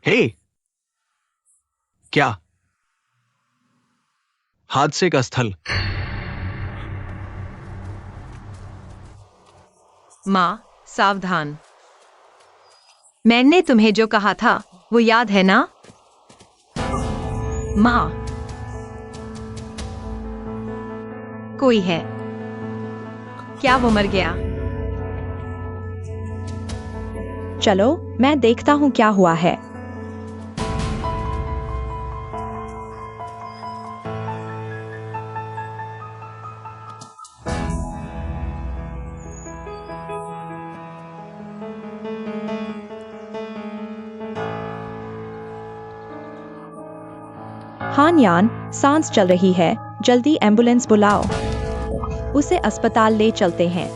हे, क्या? हादसे का स्थल। माँ, सावधान। मैंने तुम्हें जो कहा था वो याद है ना? माँ, कोई है। क्या वो मर गया? चलो मैं देखता हूँ क्या हुआ है। हान यान, सांस चल रही है, जल्दी एम्बुलेंस बुलाओ। उसे अस्पताल ले चलते हैं।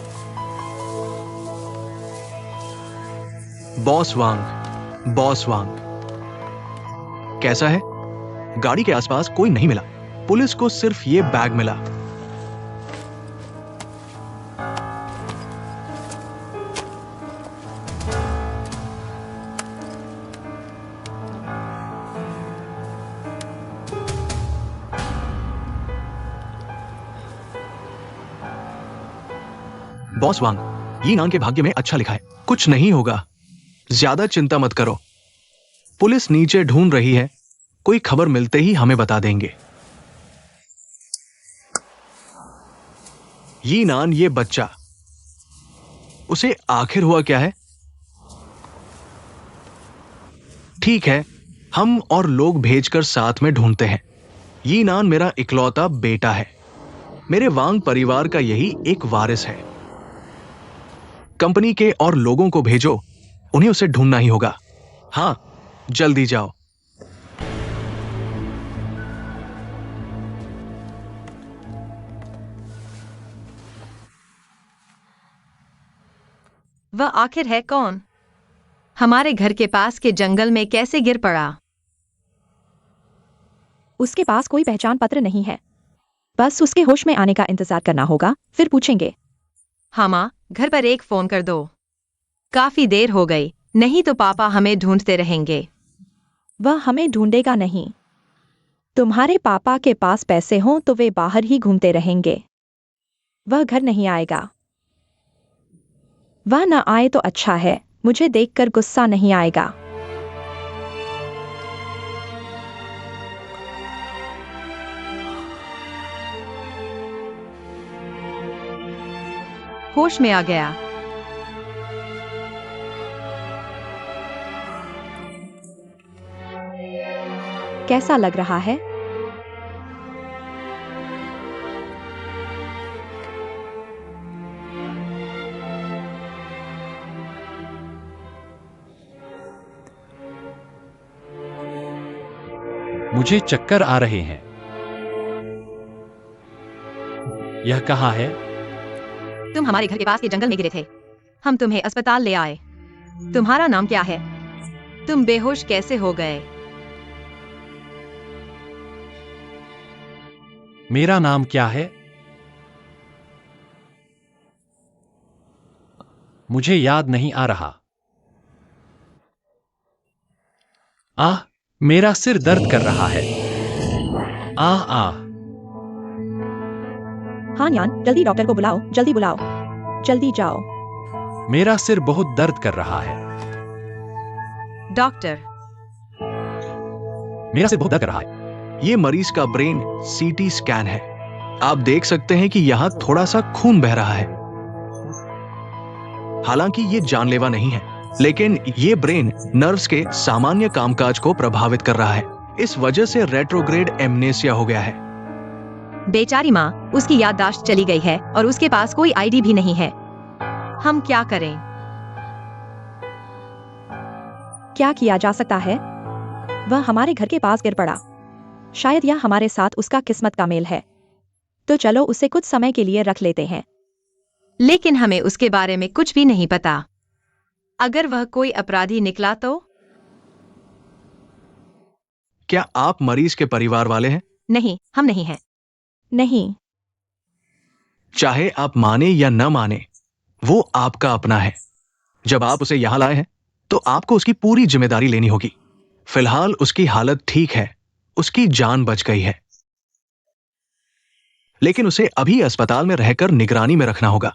बॉस वांग, कैसा है? गाड़ी के आसपास कोई नहीं मिला। पुलिस को सिर्फ ये बैग मिला। बॉस वांग, ये नान के भाग्य में अच्छा लिखा है, कुछ नहीं होगा। ज्यादा चिंता मत करो। पुलिस नीचे ढूंढ रही है, कोई खबर मिलते ही हमें बता देंगे। ये नान, ये बच्चा, उसे आखिर हुआ क्या है? ठीक है, हम और लोग भेजकर साथ में ढूंढते हैं। ये नान मेरा इकलौता बेटा है। मेरे वांग परिवार का यही एक वारिस है। कंपनी के और लोगों को भेजो, उन्हें उसे ढूंढना ही होगा। हाँ, जल्दी जाओ। वह आखिर है कौन? हमारे घर के पास के जंगल में कैसे गिर पड़ा? उसके पास कोई पहचान पत्र नहीं है। बस उसके होश में आने का इंतजार करना होगा, फिर पूछेंगे। हाँ माँ, घर पर एक फोन कर दो। काफी देर हो गई, नहीं तो पापा हमें ढूंढते रहेंगे। वह हमें ढूंढेगा नहीं। तुम्हारे पापा के पास पैसे हों तो वे बाहर ही घूमते रहेंगे। वह घर नहीं आएगा। वह न आए तो अच्छा है, मुझे देखकर गुस्सा नहीं आएगा। होश में आ गया। कैसा लग रहा है? मुझे चक्कर आ रहे हैं। यह कहाँ है? तुम हमारे घर के पास के जंगल में गिरे थे। हम तुम्हें अस्पताल ले आए। तुम्हारा नाम क्या है? तुम बेहोश कैसे हो गए? मेरा नाम क्या है? मुझे याद नहीं आ रहा। आह, मेरा सिर दर्द कर रहा है। आह आह। हान यान, जल्दी डॉक्टर को बुलाओ, जल्दी बुलाओ। जल्दी जाओ। मेरा सिर बहुत दर्द कर रहा है। डॉक्टर, मेरा सिर बहुत दर्द कर रहा है। ये मरीज का ब्रेन सीटी स्कैन है। आप देख सकते हैं कि यहां थोड़ा सा खून बह रहा है। हालांकि ये जानलेवा नहीं है, लेकिन ये ब्रेन नर्व्स के सामान्य कामकाज को प्रभावित कर रहा है। इस वजह से रेट्रोग्रेड एमनेसिया हो गया है। बेचारी माँ, उसकी याददाश्त चली गई है और उसके पास कोई आईडी भी नहीं है। हम क्या करें? क्या किया जा सकता है? वह हमारे घर के पास गिर पड़ा। शायद यह हमारे साथ उसका किस्मत का मेल है। तो चलो उसे कुछ समय के लिए रख लेते हैं। लेकिन हमें उसके बारे में कुछ भी नहीं पता। अगर वह कोई अपराधी निकला तो? क्या आप मरीज के परिवार वाले हैं? नहीं, हम नहीं हैं। नहीं। चाहे आप माने या न माने, वो आपका अपना है। जब आप उसे यहां लाए हैं, तो आपको उसकी पूरी जिम्मेदारी लेनी होगी। फिलहाल उसकी हालत ठीक है, उसकी जान बच गई है, लेकिन उसे अभी अस्पताल में रहकर निगरानी में रखना होगा।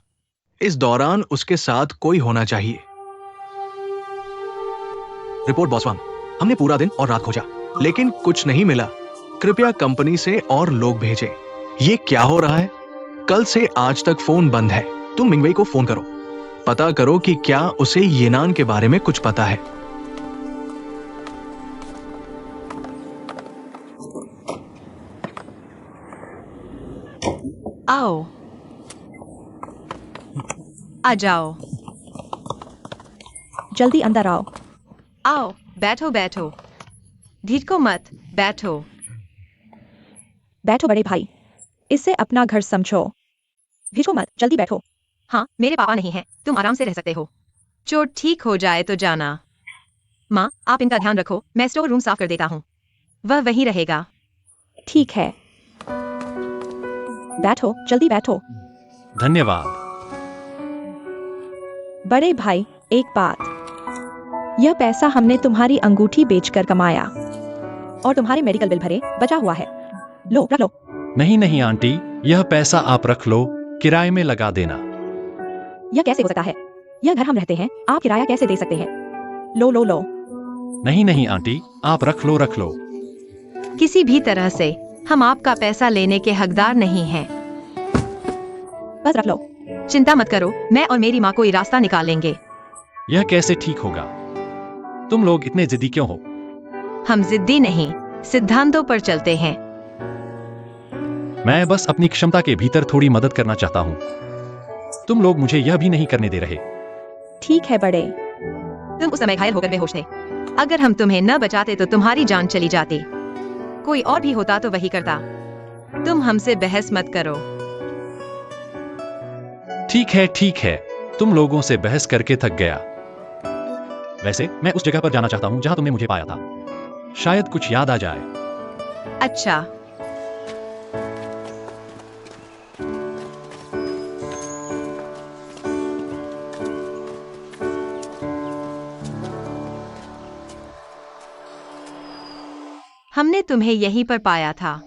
इस दौरान उसके साथ कोई होना चाहिए। रिपोर्ट बॉस वांग, हमने पूरा दिन और रात खोजा, लेकिन कुछ नहीं मिला। कृपया कंपनी से और लोग भेजें। ये क्या हो रहा है? कल से आज तक फोन बंद है। तुम मिंगवेई को फोन करो, पता करो कि क्या उसे येनान के बारे में कुछ पता है। आओ, आ जाओ, जल्दी अंदर आओ। आओ, बैठो बैठो, ढीठको मत, बैठो। बैठो बड़े भाई, इससे अपना घर समझो। भिजो मत, जल्दी बैठो। हाँ, मेरे पापा नहीं हैं, तुम आराम से रह सकते हो। चोट ठीक हो जाए तो जाना। माँ, आप इनका ध्यान रखो, मैं स्टोर रूम साफ कर देता हूँ। वह वहीं रहेगा। ठीक है, बैठो, जल्दी बैठो। धन्यवाद। बड़े भाई, एक बात, यह पैसा हमने तुम्हारी अंगूठी बेचकर कमाया और तुम्हारे मेडिकल बिल भरे, बचा हुआ है। लो, रख लो। नहीं नहीं आंटी, यह पैसा आप रख लो, किराए में लगा देना। यह कैसे हो सकता है? यह घर हम रहते हैं, आप किराया कैसे दे सकते हैं? लो लो लो। नहीं नहीं आंटी, आप रख लो रख लो। किसी भी तरह से हम आपका पैसा लेने के हकदार नहीं हैं। बस रख लो। चिंता मत करो, मैं और मेरी माँ कोई रास्ता निकालेंगे। यह कैसे ठीक होगा? तुम लोग इतने जिद्दी क्यों हो? हम जिद्दी नहीं, सिद्धांतों पर चलते हैं। मैं बस अपनी क्षमता के भीतर थोड़ी मदद करना चाहता हूँ। तुम लोग मुझे यह भी नहीं करने दे रहे। ठीक है बड़े। तुम उस समय घायल होकर बेहोश थे। अगर हम तुम्हें न बचाते तो तुम्हारी जान चली जाती। कोई और भी होता तो वही करता। तुम हमसे बहस मत करो। ठीक है, तुम लोगों से बहस करके थक गया। वैसे मैं उस जगह पर जाना चाहता हूँ जहाँ तुमने मुझे पाया था। शायद कुछ याद आ जाए। अच्छा, हमने तुम्हें यहीं पर पाया था।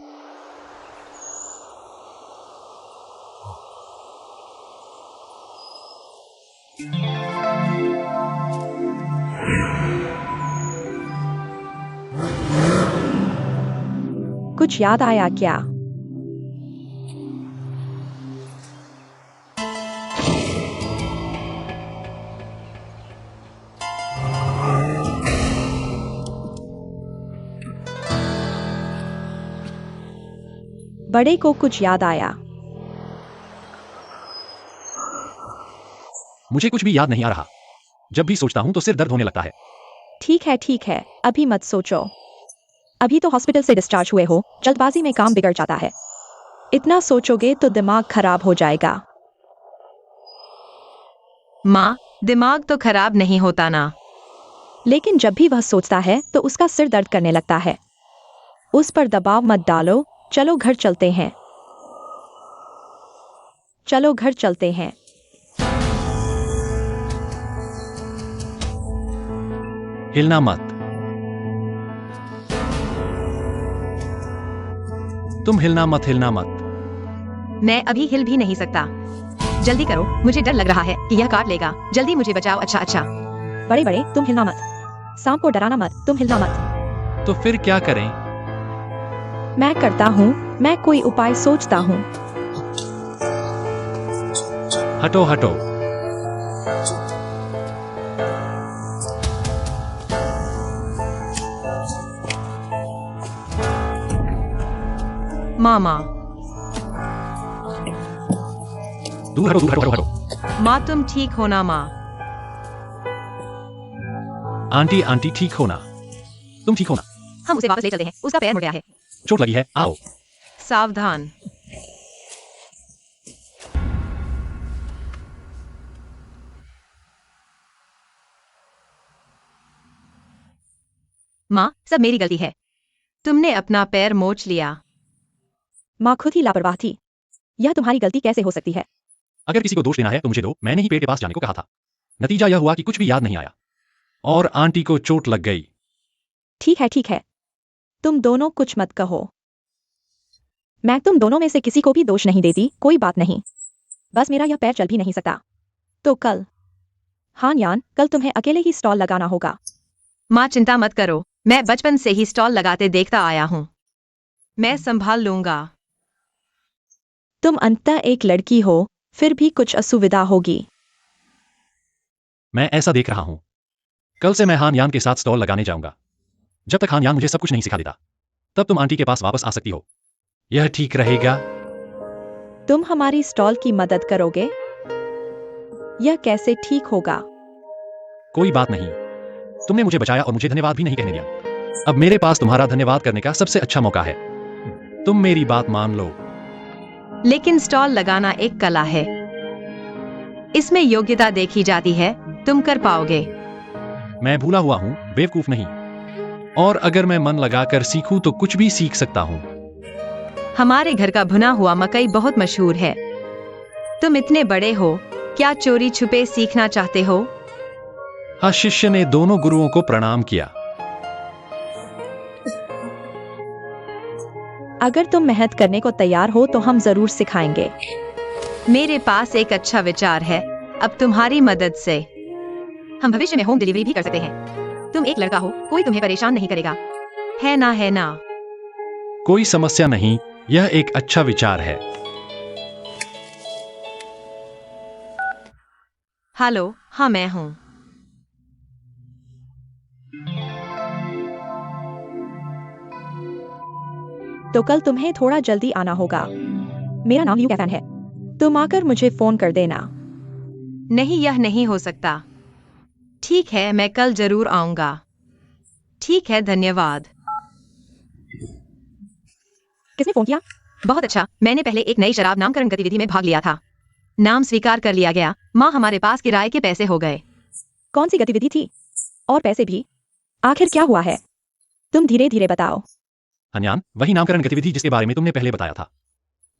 कुछ याद आया क्या? बड़े को कुछ याद आया। मुझे कुछ भी याद नहीं आ रहा। जब भी सोचता हूँ तो सिर दर्द होने लगता है। ठीक है, अभी मत सोचो। अभी तो हॉस्पिटल से डिस्चार्ज हुए हो, जल्दबाजी में काम बिगड़ जाता है। इतना सोचोगे तो दिमाग खराब हो जाएगा। माँ, दिमाग तो खराब नहीं होता ना। लेकिन जब भी वह सोचता है तो उसका सिर दर्द करने लगता है। उस पर दबाव मत डालो। चलो घर चलते हैं। चलो घर चलते हैं। हिलना मत। तुम हिलना मत। मैं अभी हिल भी नहीं सकता। जल्दी करो, मुझे डर लग रहा है कि यह काट लेगा। जल्दी मुझे बचाओ। अच्छा। बड़े बड़े, तुम हिलना मत। सांप को डराना मत, तुम हिलना मत। तो फिर क्या करें? मैं करता हूँ, मैं कोई उपाय सोचता हूँ। हटो। मामा, दूर हटो। माँ तुम ठीक हो ना? माँ, आंटी ठीक हो ना? तुम ठीक हो ना? हम उसे वापस ले चलते हैं। उसका पैर मुड़ गया है। चोट लगी है, आओ। सावधान। माँ, सब मेरी गलती है। तुमने अपना पैर मोच लिया। माँ खुद ही लापरवाह थी। यह तुम्हारी गलती कैसे हो सकती है? अगर किसी को दोष देना है तो मुझे दो। मैंने ही पेड़ के पास जाने को कहा था। नतीजा यह हुआ कि कुछ भी याद नहीं आया और आंटी को चोट लग गई। ठीक है। तुम दोनों कुछ मत कहो। मैं तुम दोनों में से किसी को भी दोष नहीं देती, कोई बात नहीं। बस मेरा यह पैर चल भी नहीं सकता। तो कल, हाँ यान, कल तुम्हें अकेले ही स्टॉल लगाना होगा। माँ चिंता मत करो, मैं बचपन से ही स्टॉल लगाते देखता आया हूँ। मैं संभाल लूंगा। तुम अंततः एक लड़की हो, फिर भी कुछ असुविधा होगी। मैं ऐसा देख रहा हूं। कल से मैं हान यान के साथ स्टॉल लगाने जाऊंगा। जब तक हान यान मुझे सब कुछ नहीं सिखा देता, तब तुम आंटी के पास वापस आ सकती हो। यह ठीक रहेगा? तुम हमारी स्टॉल की मदद करोगे? यह कैसे ठीक होगा? कोई बात नहीं। तुमने मुझे बचाया और मुझे धन्यवाद भी नहीं कहने दिया। अब मेरे पास तुम्हारा धन्यवाद करने का सबसे अच्छा मौका है। तुम मेरी बात मान लो। लेकिन स्टॉल लगाना एक कला है, इसमें योग्यता देखी जाती है। तुम कर पाओगे। मैं भूला हुआ हूं, बेवकूफ नहीं। और अगर मैं मन लगाकर सीखूं तो कुछ भी सीख सकता हूं। हमारे घर का भुना हुआ मकई बहुत मशहूर है। तुम इतने बड़े हो, क्या चोरी छुपे सीखना चाहते हो? हाँ, शिष्य ने दोनों गुरुओं को प्रणाम किया। अगर तुम मेहनत करने को तैयार हो तो हम जरूर सिखाएंगे। मेरे पास एक अच्छा विचार है। अब तुम्हारी मदद से हम भविष्य में होम डिलीवरी भी कर सकते हैं। तुम एक लड़का हो, कोई तुम्हें परेशान नहीं करेगा, है ना? है ना? कोई समस्या नहीं, यह एक अच्छा विचार है। हेलो, हाँ मैं हूँ। तो कल तुम्हें थोड़ा जल्दी आना होगा। मेरा नाम यू कैफन है। तुम आकर मुझे फोन कर देना। नहीं, यह नहीं हो सकता। ठीक है, मैं कल जरूर आऊंगा। ठीक है, धन्यवाद। किसने फोन किया? बहुत अच्छा, मैंने पहले एक नई शराब नामकरण गतिविधि में भाग लिया था। नाम स्वीकार कर लिया गया। माँ, हमारे पास किराए के पैसे हो गए। कौन सी गतिविधि थी? और पैसे भी? आखिर क्या हुआ है? तुम धीरे धीरे बताओ। हन्यान, वही नामकरण गतिविधि जिसके बारे में तुमने पहले बताया था।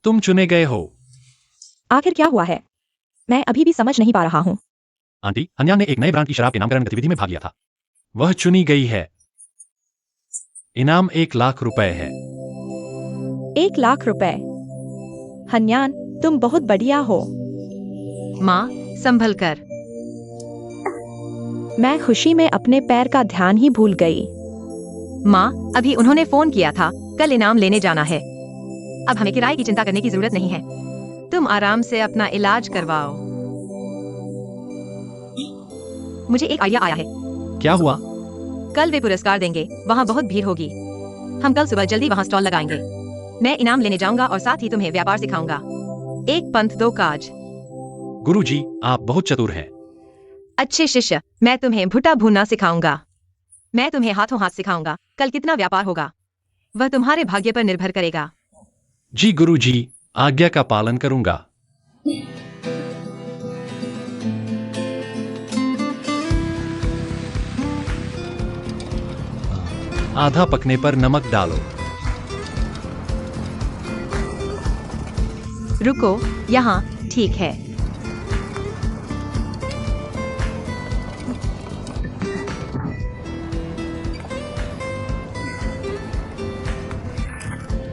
तुम चुने गए हो। आखिर क्या हुआ है? मैं अभी भी समझ नहीं पा रहा हूँ। आंटी, हन्यान ने एक नए ब्रांड की शराब के नामकरण गतिविधि में भाग लिया था। वह चुनी गई है। इनाम 1,00,000 रुपए है। 1,00,000 रुपए? हन्यान, तुम बहुत बढ़िया हो। माँ, संभल कर। मैं खुशी में अपने पैर का ध्यान ही भूल गई। माँ, अभी उन्होंने फोन किया था, कल इनाम लेने जाना है। अब हमें किराए की चिंता करने की जरूरत नहीं है। तुम आराम से अपना इलाज करवाओ। मुझे एक आइडिया आया है। क्या हुआ? कल वे पुरस्कार देंगे, वहाँ बहुत भीड़ होगी। हम कल सुबह जल्दी वहाँ स्टॉल लगाएंगे। मैं इनाम लेने जाऊंगा और साथ ही तुम्हें व्यापार सिखाऊंगा। एक पंथ दो काज। गुरुजी, आप बहुत चतुर हैं। अच्छे शिष्य, मैं तुम्हें भुट्टा भूनना सिखाऊंगा। मैं तुम्हें हाथों हाथ सिखाऊंगा। कल कितना व्यापार होगा, वह तुम्हारे भाग्य पर निर्भर करेगा। जी गुरुजी, आज्ञा का पालन करूंगा। आधा पकने पर नमक डालो। रुको, यहाँ ठीक है।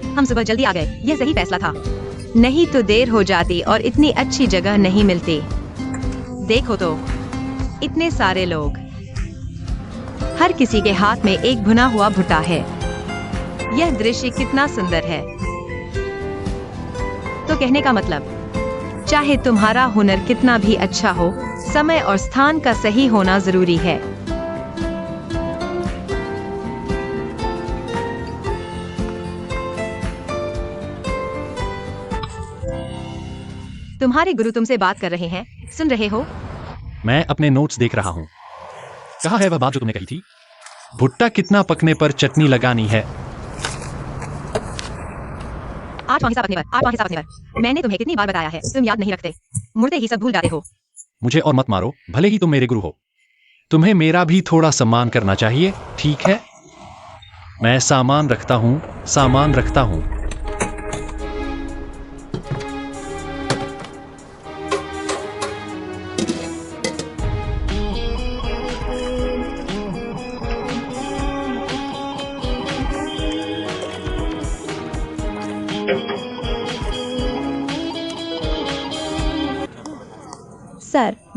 हम सुबह जल्दी आ गए, यह सही फैसला था। नहीं तो देर हो जाती और इतनी अच्छी जगह नहीं मिलती। देखो तो, इतने सारे लोग, हर किसी के हाथ में एक भुना हुआ भुट्टा है। यह दृश्य कितना सुंदर है। तो कहने का मतलब, चाहे तुम्हारा हुनर कितना भी अच्छा हो, समय और स्थान का सही होना जरूरी है। तुम्हारे गुरु तुमसे बात कर रहे हैं, सुन रहे हो? मैं अपने नोट्स देख रहा हूं। कहाँ है वह बात जो तुमने कही थी? भुट्टा कितना पकने पर चटनी लगानी है? 8वां हिस्सा पकने पर, 8वां हिस्सा पकने पर। मैंने तुम्हें कितनी बार बताया है, तुम याद नहीं रखते। मुड़ते ही सब भूल जाते हो। मुझे और मत मारो, भले ही तुम मेरे गुरु हो। तुम्हें मेरा भी थोड़ा सम्मान करना चाहिए, ठीक है? मैं सामान रखता हूं, सामान रखता हूं।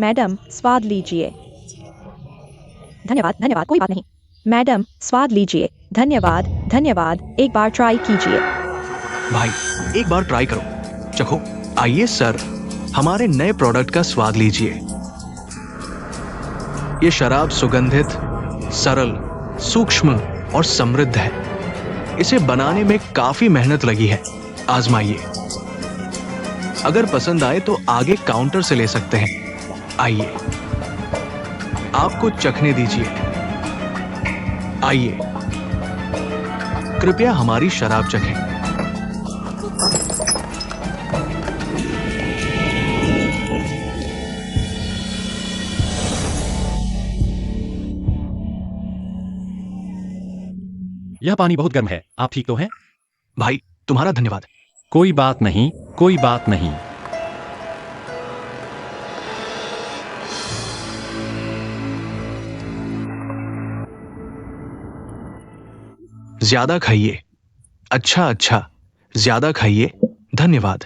मैडम स्वाद लीजिए। धन्यवाद धन्यवाद, कोई बात नहीं। मैडम स्वाद लीजिए। धन्यवाद धन्यवाद, एक बार ट्राई कीजिए। भाई एक बार ट्राई करो, चखो। आइए सर, हमारे नए प्रोडक्ट का स्वाद लीजिए। ये शराब सुगंधित, सरल, सूक्ष्म और समृद्ध है। इसे बनाने में काफी मेहनत लगी है। आजमाइए। अगर पसंद आए तो आगे काउंटर से ले सकते हैं। आइए, आपको चखने दीजिए। आइए, कृपया हमारी शराब चखें। यह पानी बहुत गर्म है, आप ठीक तो हैं? भाई तुम्हारा धन्यवाद। कोई बात नहीं, कोई बात नहीं। ज्यादा खाइए। अच्छा अच्छा, ज्यादा खाइए। धन्यवाद।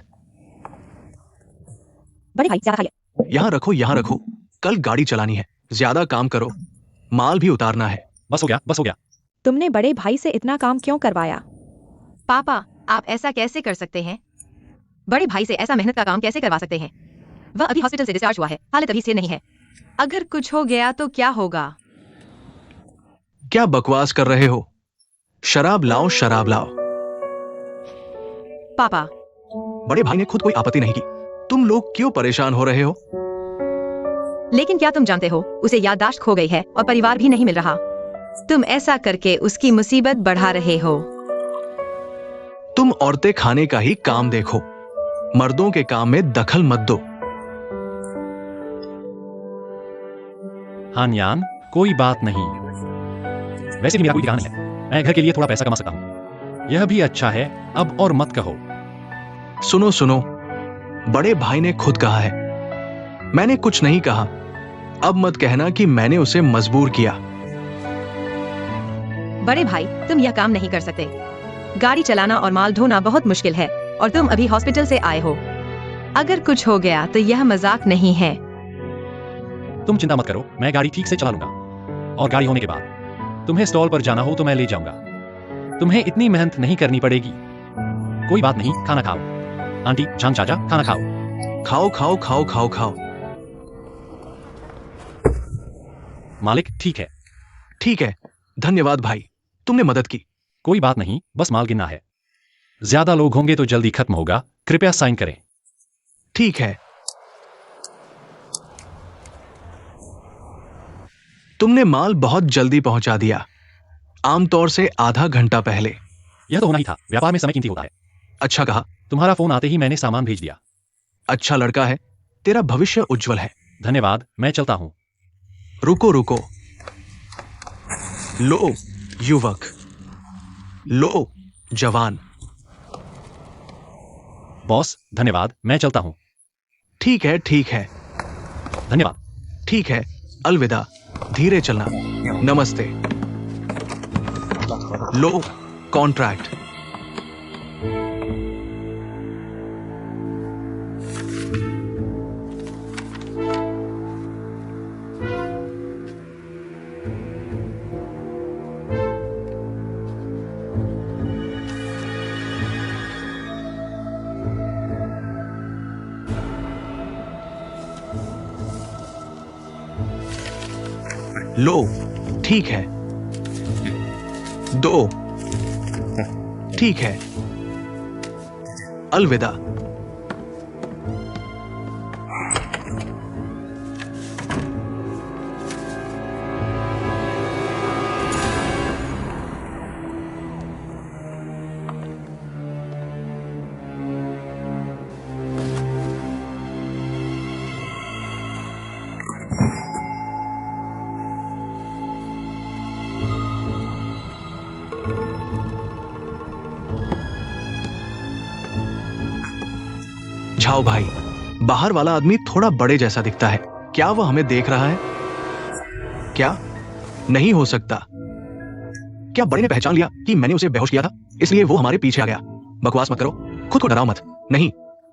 बड़े भाई ज्यादा खाइए। यहाँ रखो, यहाँ रखो। कल गाड़ी चलानी है, ज्यादा काम करो। माल भी उतारना है। बस हो गया, बस हो गया। तुमने बड़े भाई से इतना काम क्यों करवाया? पापा, आप ऐसा कैसे कर सकते हैं? बड़े भाई से ऐसा मेहनत का काम कैसे करवा सकते हैं? वह अभी हॉस्पिटल से डिस्चार्ज हुआ है, हालत अभी स्थिर नहीं है। अगर कुछ हो गया तो क्या होगा? क्या बकवास कर रहे हो? शराब लाओ, शराब लाओ। पापा, बड़े भाई ने खुद कोई आपत्ति नहीं की। तुम लोग क्यों परेशान हो रहे हो? लेकिन क्या तुम जानते हो, उसे याददाश्त खो गई है और परिवार भी नहीं मिल रहा। तुम ऐसा करके उसकी मुसीबत बढ़ा रहे हो। तुम औरतें खाने का ही काम देखो, मर्दों के काम में दखल मत दो। हानयान, कोई बात नहीं। वैसे भी मेरा कोई ठिकाना नहीं है, मैं घर के लिए थोड़ा पैसा कमा सकता हूं। यह भी अच्छा है, अब और मत कहो। सुनो सुनो, बड़े भाई ने खुद कहा है, मैंने कुछ नहीं कहा। अब मत कहना कि मैंने उसे मजबूर किया। बड़े भाई, तुम यह काम नहीं कर सकते। गाड़ी चलाना और माल ढोना बहुत मुश्किल है और तुम अभी हॉस्पिटल से आए हो। अगर कुछ हो गया तो यह मजाक नहीं है। तुम चिंता मत करो, मैं गाड़ी ठीक से चला लूंगा। और गाड़ी होने के बाद तुम्हें स्टॉल पर जाना हो तो मैं ले जाऊंगा। तुम्हें इतनी मेहनत नहीं करनी पड़ेगी। कोई बात नहीं, खाना खाओ। आंटी, झांग चाचा, खाना खाओ। खाओ खाओ खाओ खाओ खाओ। मालिक, ठीक है। ठीक है, धन्यवाद भाई, तुमने मदद की। कोई बात नहीं, बस माल गिनना है। ज्यादा लोग होंगे तो जल्दी खत्म होगा। कृपया साइन करें। ठीक है। तुमने माल बहुत जल्दी पहुंचा दिया, आमतौर से आधा घंटा पहले। यह तो होना ही था, व्यापार में समय कीमती होता है। अच्छा कहा। तुम्हारा फोन आते ही मैंने सामान भेज दिया। अच्छा लड़का है, तेरा भविष्य उज्जवल है। धन्यवाद, मैं चलता हूं। रुको रुको। लो युवक, लो जवान। बॉस, धन्यवाद, मैं चलता हूं। ठीक है ठीक है। धन्यवाद। ठीक है, अलविदा। धीरे चलना। नमस्ते। लो कॉन्ट्रैक्ट। लो, ठीक है। दो, ठीक है। अलविदा। झाओ भाई, बाहर वाला आदमी थोड़ा बड़े जैसा दिखता है। क्या वह हमें देख रहा है? क्या? नहीं हो सकता। क्या बड़े ने पहचान लिया कि मैंने उसे बेहोश किया था, इसलिए वो हमारे पीछे आ गया? बकवास मत करो, खुद को डराओ मत। नहीं,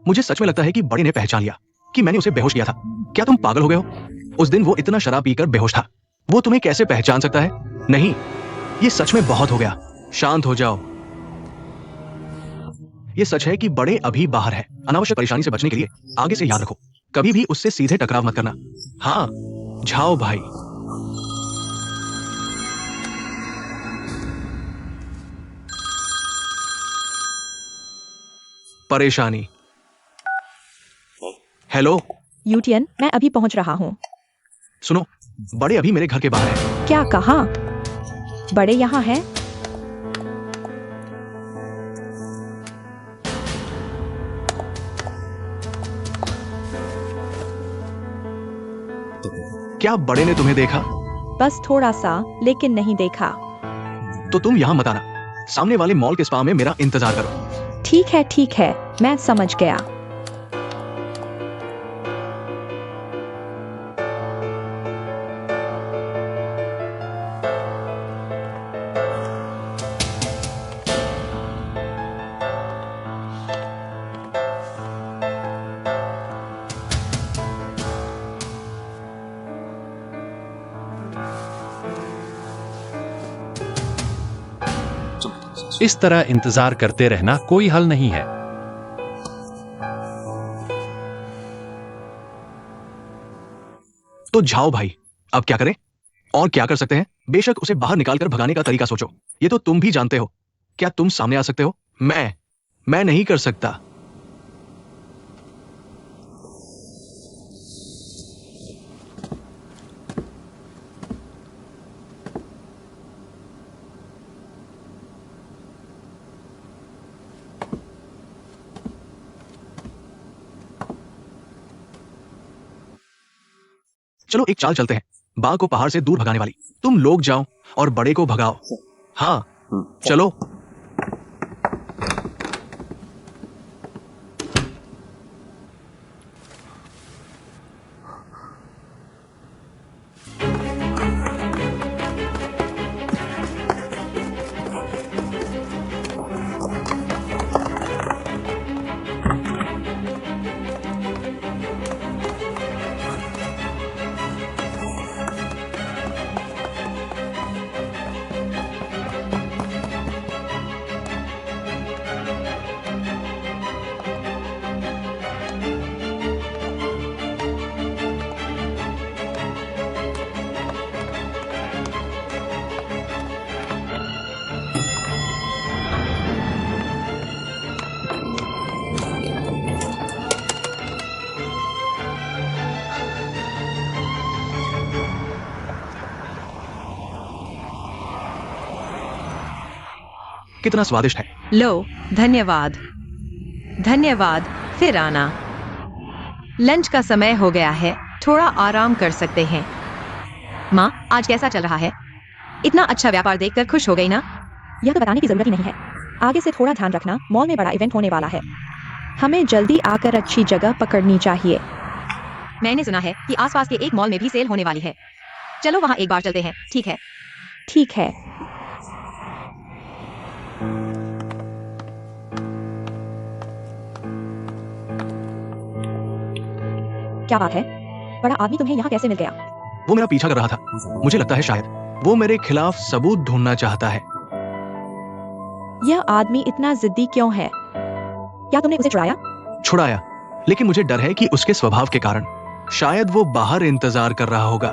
मुझे सच में लगता है कि बड़े ने पहचान लिया। कि मैंने उसे बेहोश किया था। क्या तुम पागल हो गए हो? उस दिन वो इतना शराब पीकर बेहोश था। वो तुम्हें कैसे पहचान सकता है? नहीं, ये सच में बहुत हो गया। शांत हो जाओ। ये सच है कि बड़े अभी बाहर है। अनावश्यक परेशानी से बचने के लिए आगे से याद रखो, कभी भी उससे सीधे टकराव मत करना। हाँ, जाओ भाई। परेशानी। हेलो, यूटियन, मैं अभी पहुंच रहा हूँ। सुनो, बड़े अभी मेरे घर के बाहर है। क्या कहा? बड़े यहाँ है? क्या बड़े ने तुम्हें देखा? बस थोड़ा सा, लेकिन नहीं देखा। तो तुम यहाँ मत आना। सामने वाले मॉल के स्पा में मेरा इंतजार करो। ठीक है, मैं समझ गया। इस तरह इंतजार करते रहना कोई हल नहीं है। तो जाओ भाई, अब क्या करें? और क्या कर सकते हैं? बेशक उसे बाहर निकालकर भगाने का तरीका सोचो। ये तो तुम भी जानते हो। क्या तुम सामने आ सकते हो? मैं नहीं कर सकता। चलो एक चाल चलते हैं, बाघ को पहाड़ से दूर भगाने वाली। तुम लोग जाओ और बड़े को भगाओ। हाँ, चलो। कितना स्वादिष्ट है। लो, धन्यवाद। धन्यवाद, फिर आना। लंच का समय हो गया है, थोड़ा आराम कर सकते हैं। माँ, आज कैसा चल रहा है? इतना अच्छा व्यापार देखकर खुश हो गई ना? यह तो बताने की जरूरत ही नहीं है। आगे से थोड़ा ध्यान रखना, मॉल में बड़ा इवेंट होने वाला है। हमें जल्दी आकर अच्छी जगह पकड़नी चाहिए। मैंने सुना है कि आसपास के एक मॉल में भी सेल होने वाली है। चलो वहाँ एक बार चलते हैं, ठीक है? ठीक है। क्या बात है? बड़ा आदमी तुम्हें यहाँ कैसे मिल गया? वो मेरा पीछा कर रहा था। मुझे लगता है शायद वो मेरे खिलाफ सबूत ढूंढना चाहता है। यह आदमी इतना जिद्दी क्यों है? क्या तुमने उसे छुड़ाया, लेकिन मुझे डर है कि उसके स्वभाव के कारण शायद वो बाहर इंतजार कर रहा होगा।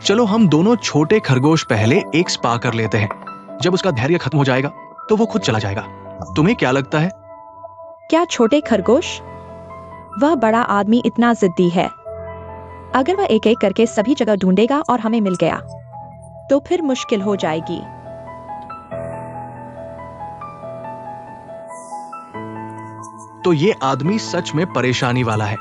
चलो हम दोनों छोटे खरगोश पहले एक स्पा कर लेते हैं। जब उसका धैर्य खत्म हो जाएगा तो वो खुद चला जाएगा। तुम्हें क्या लगता है? क्या छोटे खरगोश? वह बड़ा आदमी इतना जिद्दी है। अगर वह एक एक करके सभी जगह ढूंढेगा और हमें मिल गया तो फिर मुश्किल हो जाएगी। तो ये आदमी सच में परेशानी वाला है।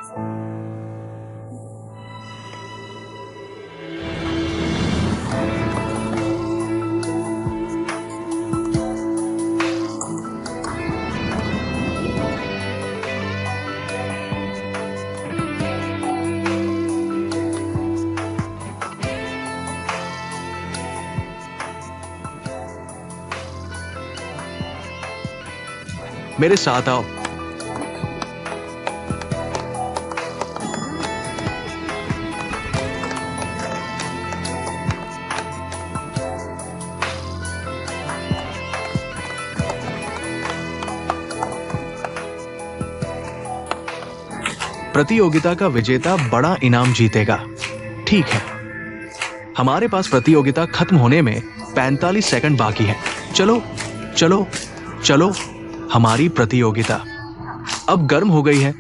मेरे साथ आओ। प्रतियोगिता का विजेता बड़ा इनाम जीतेगा। ठीक है, हमारे पास प्रतियोगिता खत्म होने में 45 सेकंड बाकी है। चलो चलो चलो, हमारी प्रतियोगिता अब गर्म हो गई है।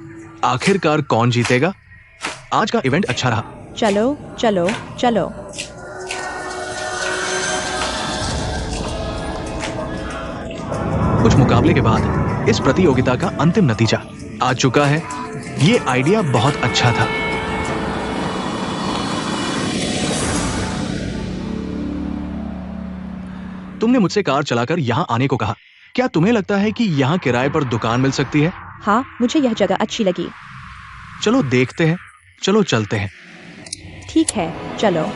आखिरकार कौन जीतेगा? आज का इवेंट अच्छा रहा। चलो चलो चलो। कुछ मुकाबले के बाद इस प्रतियोगिता का अंतिम नतीजा आ चुका है। ये आइडिया बहुत अच्छा था। तुमने मुझसे कार चलाकर यहाँ आने को कहा। क्या तुम्हें लगता है कि यहाँ किराए पर दुकान मिल सकती है? हाँ, मुझे यह जगह अच्छी लगी। चलो देखते हैं। चलो चलते हैं। ठीक है, चलो।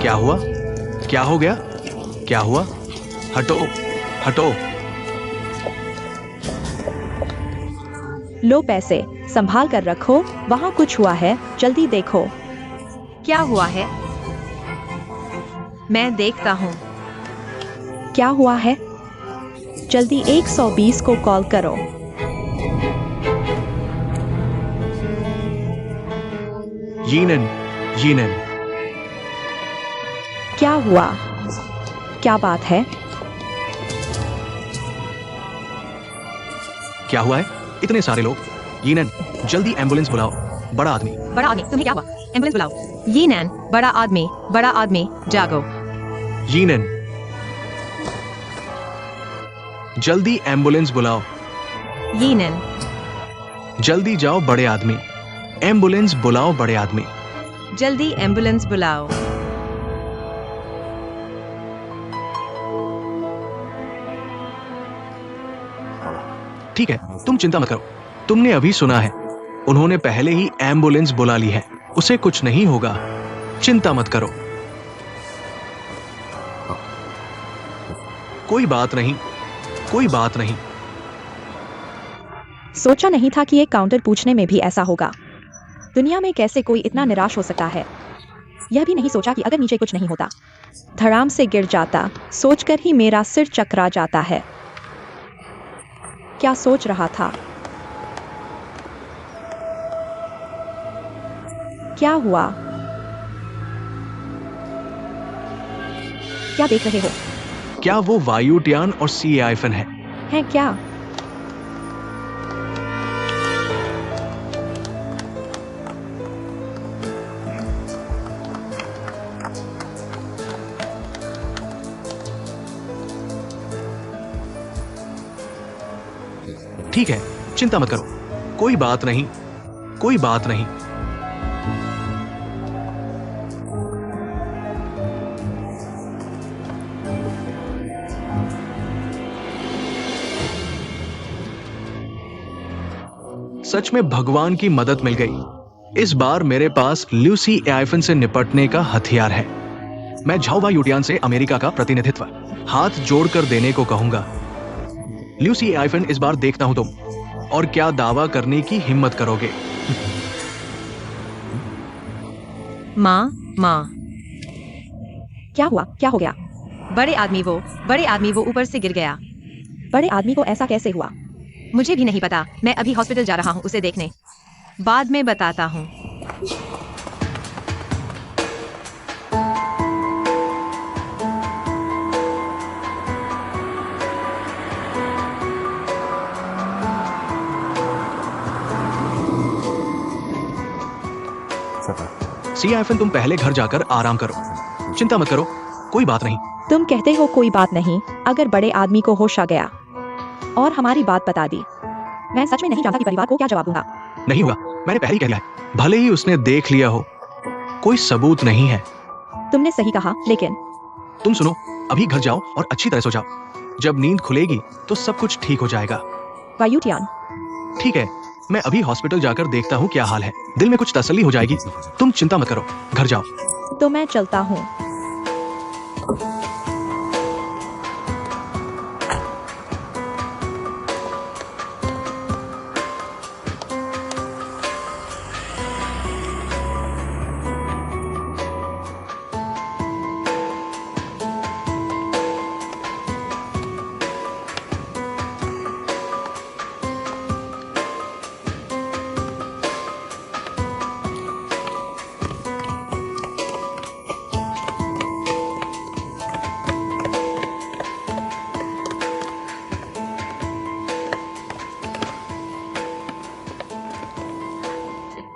क्या हुआ? क्या हो गया? क्या हुआ? हटो हटो। लो पैसे, संभाल कर रखो। वहाँ कुछ हुआ है, जल्दी देखो। क्या हुआ है? मैं देखता हूँ। क्या हुआ है? जल्दी 120 को कॉल करो। यीनन, यीनन। क्या हुआ? क्या बात है? क्या हुआ है? इतने सारे लोग। यीनन, जल्दी एम्बुलेंस बुलाओ। बड़ा आदमी। बड़ा आदमी, तुम्हें क्या हुआ? एम्बुलेंस बुलाओ। ये नैन, बड़ा आदमी, जागो। यीनन, जल्दी एम्बुलेंस बुलाओ। ये नैन, जल्दी जाओ बड़े आदमी। एम्बुलेंस बुलाओ बड़े आदमी। जल्दी एम्बुलेंस बुलाओ। ठीक है, तुम चिंता मत करो। तुमने अभी सुना है, उन्होंने पहले ही एम्बुलेंस बुला ली है। उसे कुछ नहीं होगा। चिंता मत करो। कोई बात नहीं, कोई बात नहीं। सोचा नहीं था कि एक काउंटर पूछने में भी ऐसा होगा। दुनिया में कैसे कोई इतना निराश हो सकता है। यह भी नहीं सोचा कि अगर नीचे कुछ नहीं होता, धड़ाम से गिर जाता। सोचकर ही मेरा सिर चकरा जाता है। क्या सोच रहा था? क्या हुआ? क्या देख रहे हो? क्या वो वायुयान और सी आइफन है? हैं क्या? ठीक है, चिंता मत करो। कोई बात नहीं, कोई बात नहीं। सच में भगवान की मदद मिल गई। इस बार मेरे पास ल्यूसी आइफन से निपटने का हथियार है। मैं झाओवा युटियान से अमेरिका का प्रतिनिधित्व हाथ जोड़कर देने को कहूंगा। ल्यूसी आइफन, इस बार देखता हूं तुम और क्या दावा करने की हिम्मत करोगे। माँ, क्या हुआ? क्या हो गया? बड़े आदमी वो ऊपर से गिर गया। बड़े आदमी को ऐसा कैसे हुआ? मुझे भी नहीं पता। मैं अभी हॉस्पिटल जा रहा हूँ उसे देखने। बाद में बताता हूँ। सियाफिन, तुम पहले घर जाकर आराम करो। चिंता मत करो, कोई बात नहीं। तुम कहते हो कोई बात नहीं, अगर बड़े आदमी को होश आ गया और हमारी बात बता दी, मैं सच में नहीं जानता कि परिवार को क्या जवाब दूंगा। नहीं होगा, मैंने पहले ही कह दिया है। भले ही उसने देख लिया हो, कोई सबूत नहीं है। तुमने सही कहा, लेकिन तुम सुनो, अभी घर जाओ और अच्छी तरह सो जाओ। जब नींद खुलेगी तो सब कुछ ठीक हो जाएगा। वायुटियान, ठीक है, मैं अभी हॉस्पिटल जाकर देखता हूँ क्या हाल है। दिल में कुछ तसल्ली हो जाएगी। तुम चिंता मत करो, घर जाओ। तो मैं चलता हूँ।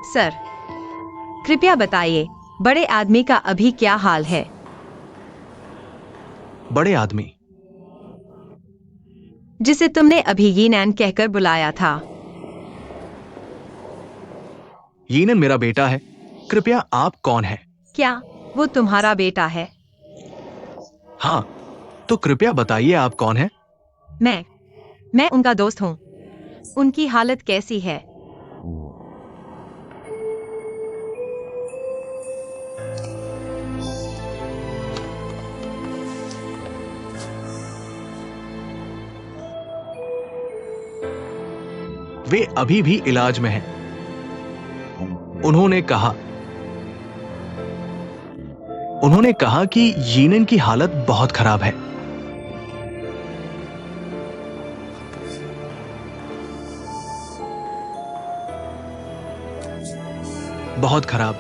सर, कृपया बताइए, बड़े आदमी का अभी क्या हाल है? बड़े आदमी जिसे तुमने अभी यीनैन कहकर बुलाया था। यीनन मेरा बेटा है। कृपया, आप कौन हैं? क्या वो तुम्हारा बेटा है? हाँ, तो कृपया बताइए आप कौन हैं? मैं उनका दोस्त हूँ। उनकी हालत कैसी है? वे अभी भी इलाज में हैं। उन्होंने कहा कि यीनन की हालत बहुत खराब है। बहुत खराब।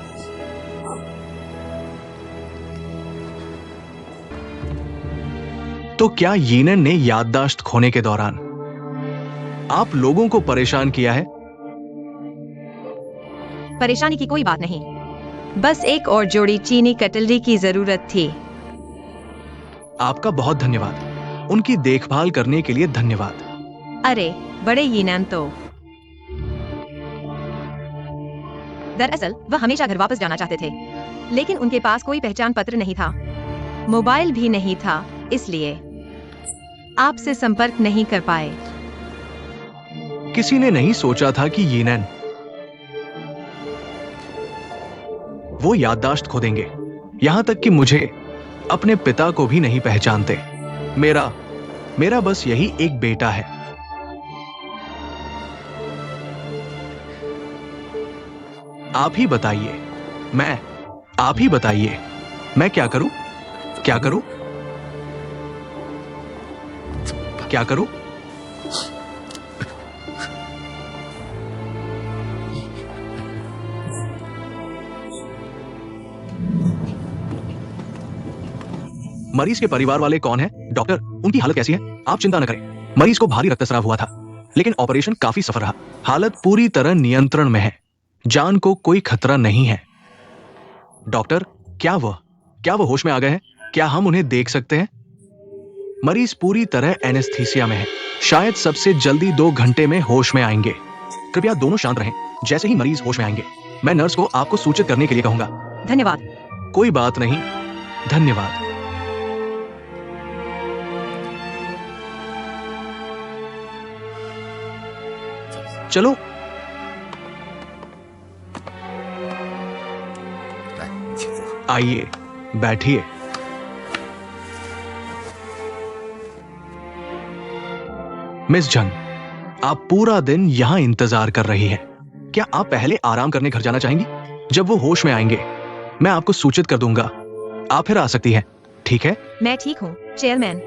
तो क्या यीनन ने याददाश्त खोने के दौरान आप लोगों को परेशान किया है? परेशानी की कोई बात नहीं, बस एक और जोड़ी चीनी कटलरी की जरूरत थी। आपका बहुत धन्यवाद। उनकी देखभाल करने के लिए धन्यवाद। अरे बड़े यीनैन तो दरअसल वह हमेशा घर वापस जाना चाहते थे, लेकिन उनके पास कोई पहचान पत्र नहीं था, मोबाइल भी नहीं था, इसलिए आपसे संपर्क नहीं कर पाए। किसी ने नहीं सोचा था कि यीनन वो याददाश्त खो देंगे। यहां तक कि मुझे अपने पिता को भी नहीं पहचानते। मेरा बस यही एक बेटा है। आप ही बताइए, मैं क्या करूं? क्या करूं? क्या करूं? मरीज के परिवार वाले कौन हैं? डॉक्टर, उनकी हालत कैसी है? आप चिंता न करें। मरीज को भारी रक्तस्राव हुआ था, लेकिन ऑपरेशन काफी सफल रहा। हालत पूरी तरह नियंत्रण में है। जान को कोई खतरा नहीं है। डॉक्टर, क्या वो होश में आ गए हैं? क्या हम उन्हें देख सकते हैं? मरीज पूरी तरह एनेस्थीसिया में है। शायद सबसे जल्दी 2 घंटे में होश में आएंगे। कृपया दोनों शांत रहें। जैसे ही मरीज होश में आएंगे, मैं नर्स को आपको सूचित करने के लिए कहूंगा। धन्यवाद। कोई बात नहीं, धन्यवाद। चलो, आइए, बैठिए। मिस जन, आप पूरा दिन यहां इंतजार कर रही हैं। क्या आप पहले आराम करने घर जाना चाहेंगी? जब वो होश में आएंगे, मैं आपको सूचित कर दूंगा। आप फिर आ सकती हैं, ठीक है? मैं ठीक हूँ, चेयरमैन।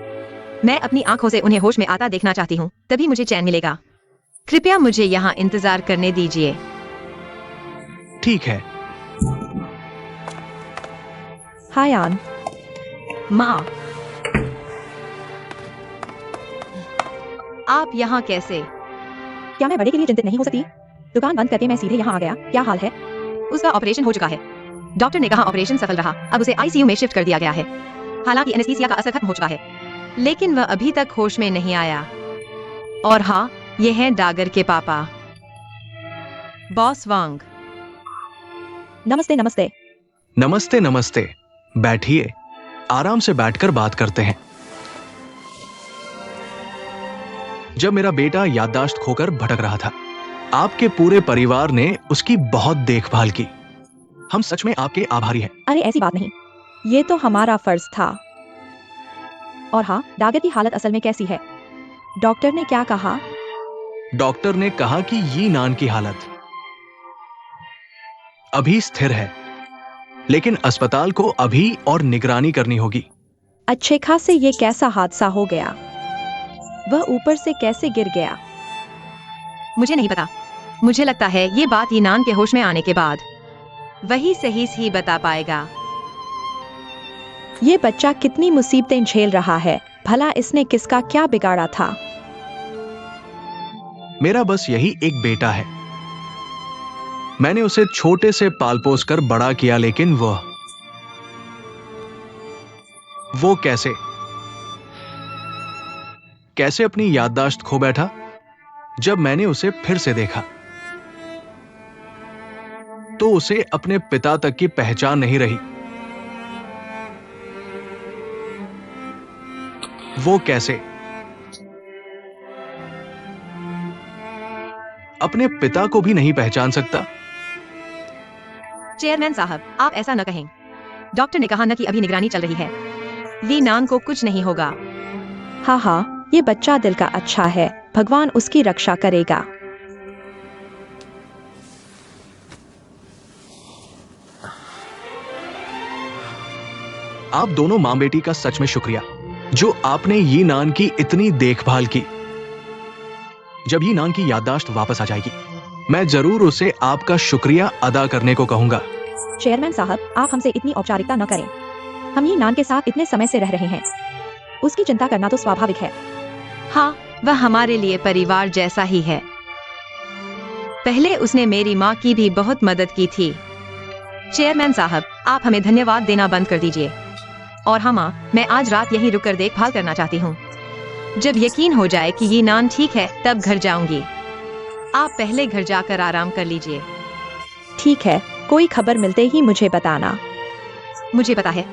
मैं अपनी आंखों से उन्हें होश में आता देखना चाहती हूँ, तभी मुझे चैन मिलेगा। कृपया मुझे यहाँ इंतजार करने दीजिए। ठीक है। हाय आन। माँ, आप यहाँ कैसे? क्या मैं बड़े के लिए चिंतित नहीं हो सकती? दुकान बंद करके मैं सीधे यहाँ आ गया। क्या हाल है? उसका ऑपरेशन हो चुका है। डॉक्टर ने कहा ऑपरेशन सफल रहा, अब उसे आईसीयू में शिफ्ट कर दिया गया है। हालांकि एनेस्थीसिया का असर खत्म हो चुका है, लेकिन वह अभी तक होश में नहीं आया। और हाँ, ये हैं डागर के पापा, बॉस वांग। नमस्ते नमस्ते। नमस्ते नमस्ते। बैठिए, आराम से बैठकर बात करते हैं। जब मेरा बेटा याददाश्त खोकर भटक रहा था, आपके पूरे परिवार ने उसकी बहुत देखभाल की। हम सच में आपके आभारी हैं। अरे ऐसी बात नहीं, ये तो हमारा फर्ज था। और हाँ, डागर की हालत असल में कैसी है? डॉक्टर ने क्या कहा? डॉक्टर ने कहा कि यी नान की हालत अभी स्थिर है, लेकिन अस्पताल को अभी और निगरानी करनी होगी। अच्छे खासे ये कैसा हादसा हो गया? वह ऊपर से कैसे गिर गया? मुझे नहीं पता। मुझे लगता है ये बात ईनान के होश में आने के बाद वही सही बता पाएगा। ये बच्चा कितनी मुसीबतें झेल रहा है। भला इसने किसका क्या बिगाड़ा था? मेरा बस यही एक बेटा है। मैंने उसे छोटे से पाल पोस कर बड़ा किया, लेकिन वो कैसे अपनी याददाश्त खो बैठा जब मैंने उसे फिर से देखा, तो उसे अपने पिता तक की पहचान नहीं रही। वो कैसे अपने पिता को भी नहीं पहचान सकता? चेयरमैन साहब, आप ऐसा न कहें। डॉक्टर ने कहा न कि अभी निगरानी चल रही है। ली नान को कुछ नहीं होगा। हाँ हाँ, ये बच्चा दिल का अच्छा है, भगवान उसकी रक्षा करेगा। आप दोनों मां बेटी का सच में शुक्रिया, जो आपने यी नान की इतनी देखभाल की। जब यी नान की याददाश्त वापस आ जाएगी, मैं जरूर उसे आपका शुक्रिया अदा करने को कहूंगा। चेयरमैन साहब, आप हमसे इतनी औपचारिकता न करें। हम यी नान के साथ इतने समय से रह रहे हैं, उसकी चिंता करना तो स्वाभाविक है। हाँ, वह हमारे लिए परिवार जैसा ही है। पहले उसने मेरी माँ की भी बहुत मदद की थी। चेयरमैन साहब, आप हमें धन्यवाद देना बंद कर दीजिए। और हाँ माँ, मैं आज रात यहीं रुककर देखभाल करना चाहती हूँ। जब यकीन हो जाए कि ये नान ठीक है, तब घर जाऊंगी। आप पहले घर जाकर आराम कर लीजिए। ठीक है, कोई खबर मिलते ही मुझे बताना। मुझे पता है।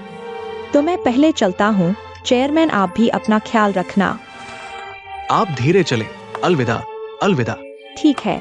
तो मैं पहले चलता हूँ। चेयरमैन, आप भी अपना ख्याल रखना। आप धीरे चलें। अलविदा। अलविदा। ठीक है।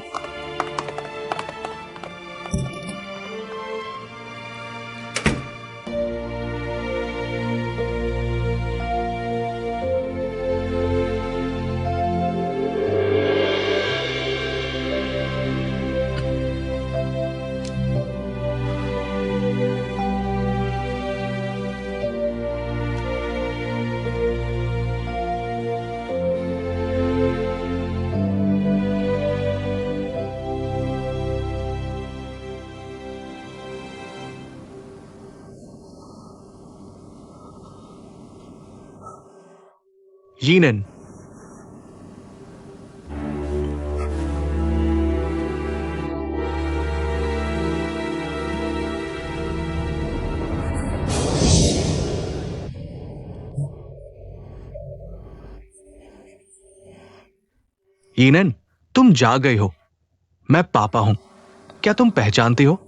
यीनन, यीनन, तुम जाग गए हो। मैं पापा हूं। क्या तुम पहचानते हो?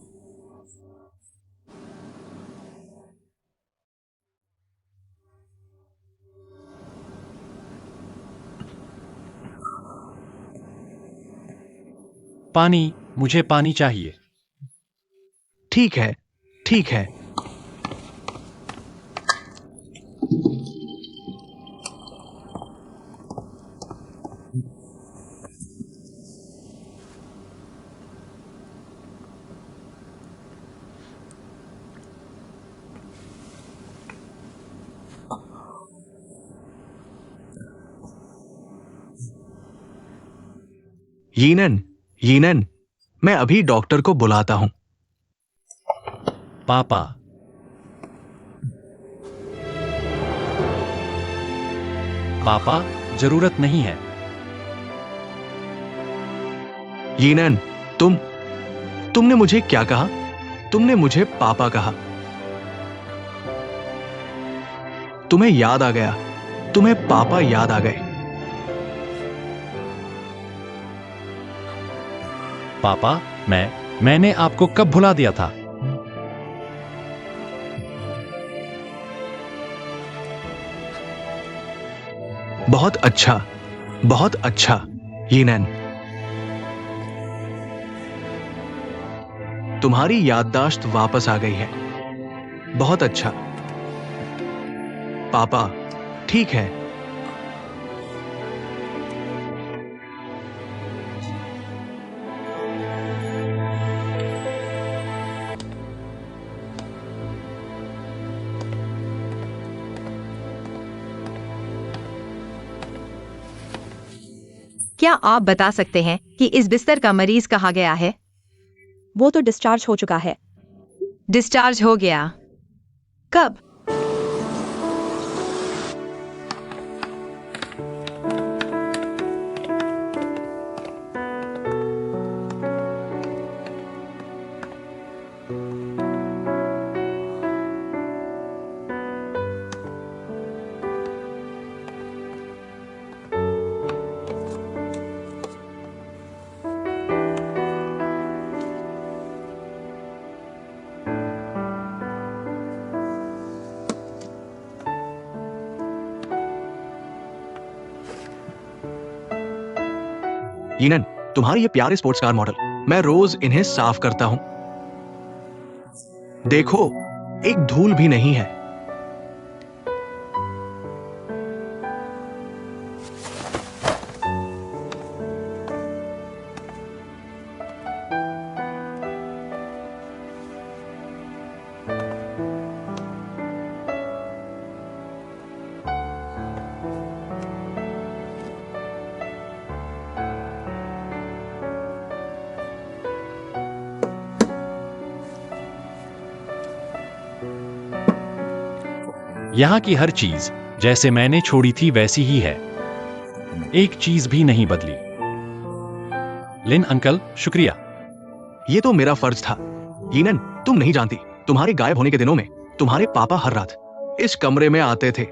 पानी, मुझे पानी चाहिए। ठीक है, ठीक है। यीनन, यीनन, मैं अभी डॉक्टर को बुलाता हूं। पापा, पापा, जरूरत नहीं है। यीनन, तुमने मुझे क्या कहा? तुमने मुझे पापा कहा। तुम्हें याद आ गया, तुम्हें पापा याद आ गए। पापा, मैंने आपको कब भुला दिया था? बहुत अच्छा, बहुत अच्छा, यीनन। तुम्हारी याददाश्त वापस आ गई है। बहुत अच्छा पापा, ठीक है। क्या आप बता सकते हैं कि इस बिस्तर का मरीज कहाँ गया है? वो तो डिस्चार्ज हो चुका है। डिस्चार्ज हो गया? कब? यीनन, तुम्हारे ये प्यारे स्पोर्ट्स कार मॉडल, मैं रोज इन्हें साफ करता हूं। देखो, एक धूल भी नहीं है। यहाँ की हर चीज जैसे मैंने छोड़ी थी वैसी ही है। एक चीज भी नहीं बदली। लिन अंकल, शुक्रिया। ये तो मेरा फर्ज था। यीनन, तुम नहीं जानती, तुम्हारे गायब होने के दिनों में तुम्हारे पापा हर रात इस कमरे में आते थे।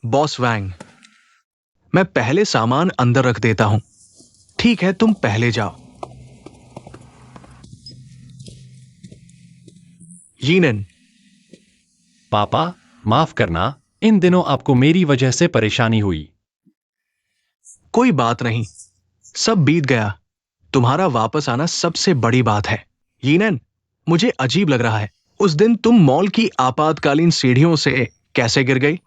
बॉस वैंग, मैं पहले सामान अंदर रख देता हूं। ठीक है, तुम पहले जाओ। यीनन, पापा, माफ करना, इन दिनों आपको मेरी वजह से परेशानी हुई। कोई बात नहीं, सब बीत गया। तुम्हारा वापस आना सबसे बड़ी बात है। यीनन, मुझे अजीब लग रहा है। उस दिन तुम मॉल की आपातकालीन सीढ़ियों से कैसे गिर गई?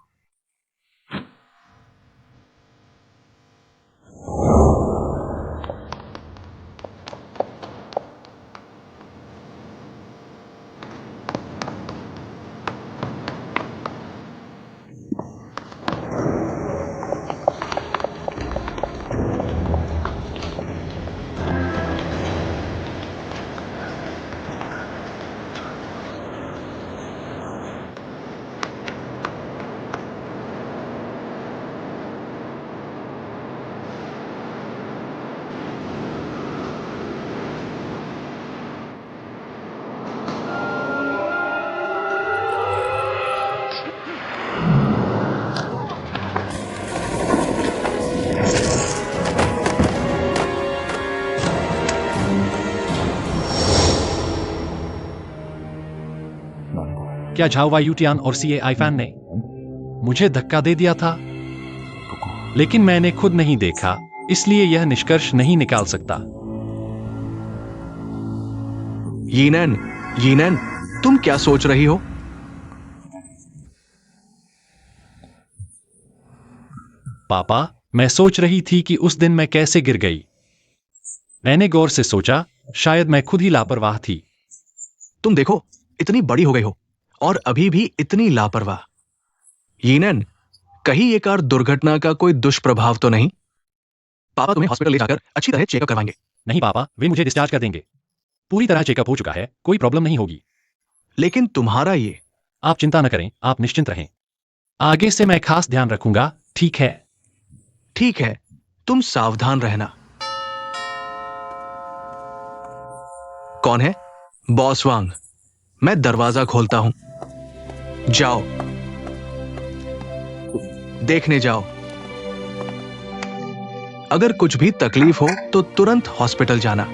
क्या झाओवा यूटियान और सीए आईफैन ने मुझे धक्का दे दिया था? लेकिन मैंने खुद नहीं देखा, इसलिए यह निष्कर्ष नहीं निकाल सकता। यीनन, यीनन, तुम क्या सोच रही हो? पापा, मैं सोच रही थी कि उस दिन मैं कैसे गिर गई। मैंने गौर से सोचा, शायद मैं खुद ही लापरवाह थी। तुम देखो, इतनी बड़ी हो गई हो और अभी भी इतनी लापरवाह। यीनन, कहीं ये कार दुर्घटना का कोई दुष्प्रभाव तो नहीं? पापा तुम्हें हॉस्पिटल ले जाकर अच्छी तरह चेकअप करवाएंगे। नहीं पापा, वे मुझे डिस्चार्ज कर देंगे। पूरी तरह चेकअप हो चुका है, कोई प्रॉब्लम नहीं होगी। लेकिन तुम्हारा ये। आप चिंता न करें, आप निश्चिंत रहें। आगे से मैं खास ध्यान रखूंगा, ठीक है? ठीक है, तुम सावधान रहना। कौन है? बॉस वांग। मैं दरवाजा खोलता हूं। जाओ, देखने जाओ। अगर कुछ भी तकलीफ हो तो तुरंत हॉस्पिटल जाना।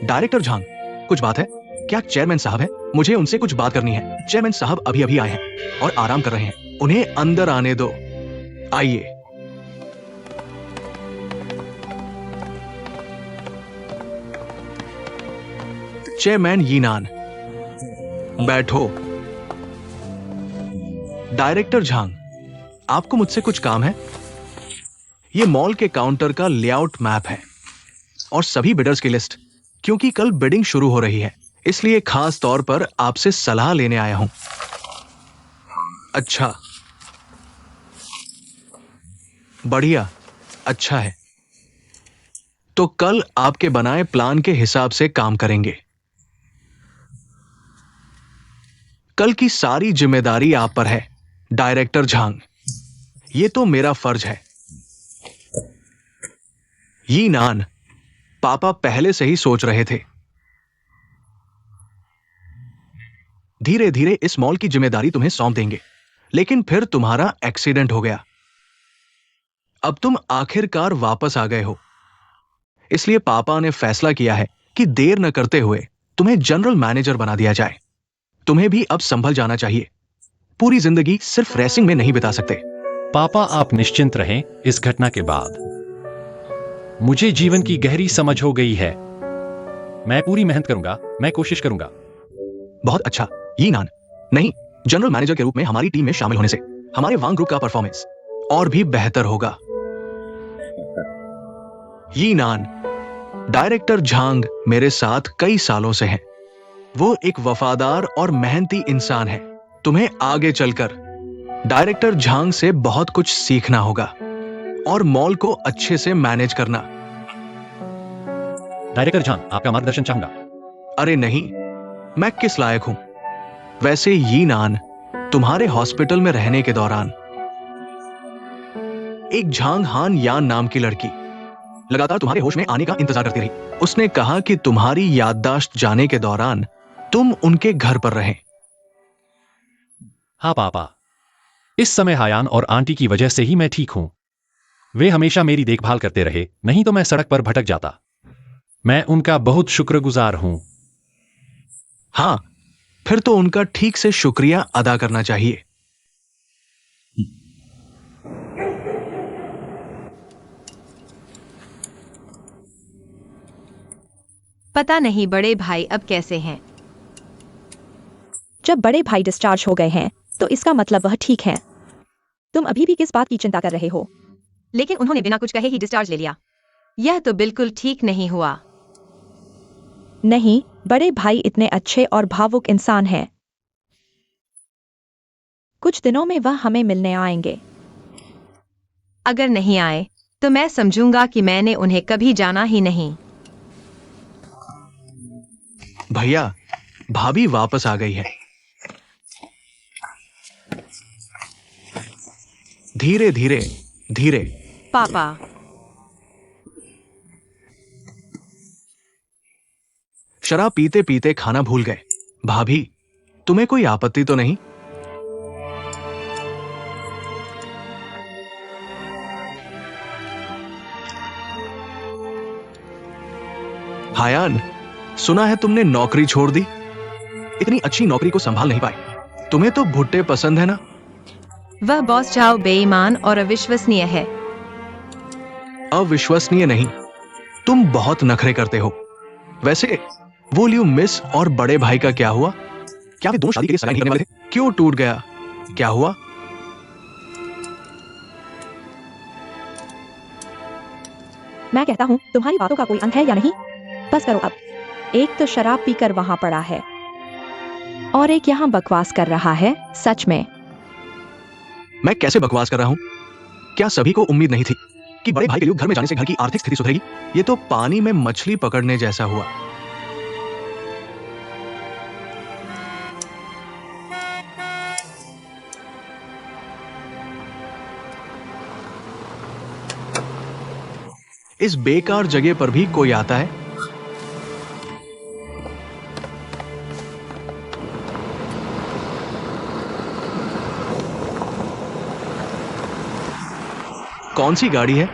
डायरेक्टर झांग, कुछ बात है? क्या चेयरमैन साहब है? मुझे उनसे कुछ बात करनी है। चेयरमैन साहब अभी अभी आए हैं और आराम कर रहे हैं। उन्हें अंदर आने दो। आइए। चेयरमैन यीनान, बैठो। डायरेक्टर झांग, आपको मुझसे कुछ काम है? यह मॉल के काउंटर का लेआउट मैप है और सभी बिडर्स की लिस्ट, क्योंकि कल बिडिंग शुरू हो रही है, इसलिए खास तौर पर आपसे सलाह लेने आया हूं। अच्छा, बढ़िया, अच्छा है। तो कल आपके बनाए प्लान के हिसाब से काम करेंगे। कल की सारी जिम्मेदारी आप पर है, डायरेक्टर झांग। ये तो मेरा फर्ज है। यीनान, पापा पहले से ही सोच रहे थे। धीरे धीरे इस मॉल की जिम्मेदारी तुम्हें सौंप देंगे, लेकिन फिर तुम्हारा एक्सीडेंट हो गया। अब तुम आखिरकार वापस आ गए हो, इसलिए पापा ने फैसला किया है कि देर न करते हुए तुम्हें जनरल मैनेजर बना दिया जाए। तुम्हें भी अब संभल जाना चाहिए। पूरी जिंदगी सिर्फ रेसिंग में नहीं बिता सकते। पापा, आप निश्चिंत रहें। इस घटना के बाद मुझे जीवन की गहरी समझ हो गई है। मैं पूरी मेहनत करूंगा, मैं कोशिश करूंगा। बहुत अच्छा यीनान। नहीं, जनरल मैनेजर के रूप में हमारी टीम में शामिल होने से हमारे वांग ग्रुप का परफॉर्मेंस और भी बेहतर होगा। यीनान, डायरेक्टर झांग मेरे साथ कई सालों से हैं। वो एक वफादार और मेहनती इंसान है। तुम्हें आगे चलकर डायरेक्टर झांग से बहुत कुछ सीखना होगा और मॉल को अच्छे से मैनेज करना। डायरेक्टर झांग, आपका मार्गदर्शन चाहूंगा। अरे नहीं, मैं किस लायक हूं? वैसे यीनान, तुम्हारे हॉस्पिटल में रहने के दौरान एक झांग हान यान नाम की लड़की लगातार तुम्हारे होश में आने का इंतजार करती रही। उसने कहा कि तुम्हारी याददाश्त जाने के दौरान तुम उनके घर पर रहें। हाँ पापा, इस समय हायान और आंटी की वजह से ही मैं ठीक हूं। वे हमेशा मेरी देखभाल करते रहे, नहीं तो मैं सड़क पर भटक जाता। मैं उनका बहुत शुक्रगुजार हूं। हाँ, फिर तो उनका ठीक से शुक्रिया अदा करना चाहिए। पता नहीं बड़े भाई अब कैसे हैं। जब बड़े भाई डिस्चार्ज हो गए हैं तो इसका मतलब वह ठीक है। तुम अभी भी किस बात की चिंता कर रहे हो? लेकिन उन्होंने बिना कुछ कहे ही डिस्चार्ज ले लिया। यह तो बिल्कुल ठीक नहीं हुआ। नहीं, बड़े भाई इतने अच्छे और भावुक इंसान हैं। कुछ दिनों में वह हमें मिलने आएंगे। अगर नहीं आए तो मैं समझूंगा कि मैंने उन्हें कभी जाना ही नहीं। भैया, भाभी वापस आ गई है। धीरे धीरे धीरे। पापा, शराब पीते पीते खाना भूल गए। भाभी, तुम्हें कोई आपत्ति तो नहीं? हायान, सुना है तुमने नौकरी छोड़ दी। इतनी अच्छी नौकरी को संभाल नहीं पाई। तुम्हें तो भुट्टे पसंद है ना? वह बॉस झाओ बेईमान और अविश्वसनीय है। अविश्वसनीय नहीं, तुम बहुत नखरे करते हो। वैसे वो लियो मिस और बड़े भाई का क्या हुआ? क्या वे दोनों शादी के लिए सगाई नहीं करने वाले थे? क्यों टूट गया? क्या हुआ? मैं कहता हूँ, तुम्हारी बातों का कोई अंत है या नहीं? बस करो अब। एक तो शराब पीकर वहां पड़ा है और एक यहाँ बकवास कर रहा है। सच में। मैं कैसे बकवास कर रहा हूं? क्या सभी को उम्मीद नहीं थी कि बड़े भाई के लिए घर में जाने से घर की आर्थिक स्थिति सुधरेगी? ये तो पानी में मछली पकड़ने जैसा हुआ। इस बेकार जगह पर भी कोई आता है? कौन सी गाड़ी है?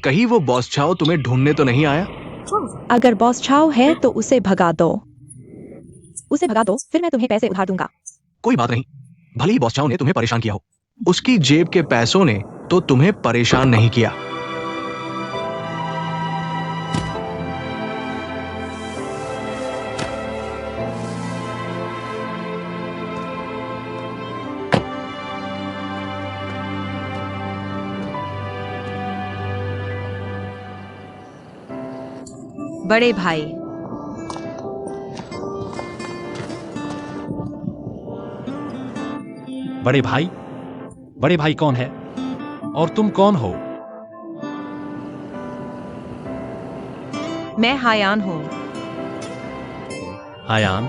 कहीं वो बॉस छाओ तुम्हें ढूंढने तो नहीं आया? अगर बॉस छाओ है तो उसे भगा दो। उसे भगा दो, फिर मैं तुम्हें पैसे उधार दूंगा। कोई बात नहीं, भले ही बॉस छाओ ने तुम्हें परेशान किया हो, उसकी जेब के पैसों ने तो तुम्हें परेशान नहीं किया। बड़े भाई, बड़े भाई? बड़े भाई कौन है? और तुम कौन हो? मैं हायान हूँ। हायान?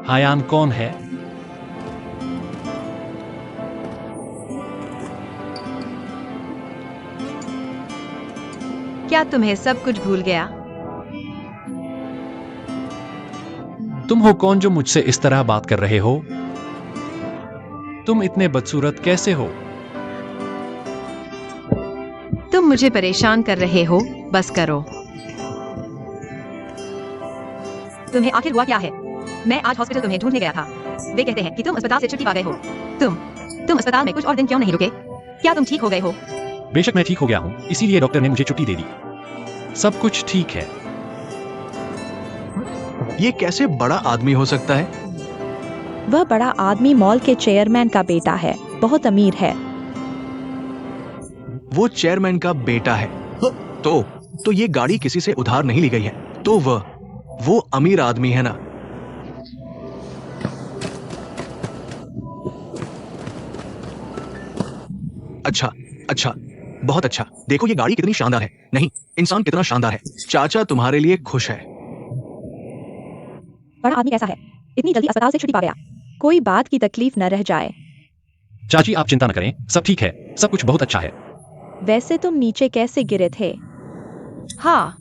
हायान कौन है? क्या तुम्हें सब कुछ भूल गया? तुम हो कौन जो मुझसे इस तरह बात कर रहे हो? तुम इतने बदसूरत कैसे हो? तुम मुझे परेशान कर रहे हो, बस करो। तुम्हें आखिर हुआ क्या है? मैं आज हॉस्पिटल तुम्हें ढूंढने गया था। वे कहते हैं कि तुम अस्पताल से छुट्टी पा गए हो। तुम अस्पताल में कुछ और दिन क्यों नहीं रुके? क्या तुम ठीक हो गए हो? बेशक मैं ठीक हो गया हूं, इसीलिए डॉक्टर ने मुझे छुट्टी दे दी। सब कुछ ठीक है। ये कैसे बड़ा आदमी हो सकता है? वह बड़ा आदमी मॉल के चेयरमैन का बेटा है, बहुत अमीर है। वो चेयरमैन का बेटा है तो ये गाड़ी किसी से उधार नहीं ली गई है, तो वो अमीर आदमी है ना? अच्छा, बहुत अच्छा। देखो ये गाड़ी कितनी शानदार है। नहीं, इंसान कितना शानदार है। चाचा तुम्हारे लिए खुश है। बड़ा आदमी कैसा है? इतनी जल्दी अस्पताल से छुट्टी पा गया। कोई बात की तकलीफ न रह जाए। चाची आप चिंता न करें, सब ठीक है, सब कुछ बहुत अच्छा है। वैसे तुम नीचे कैसे गिरे थे? हाँ,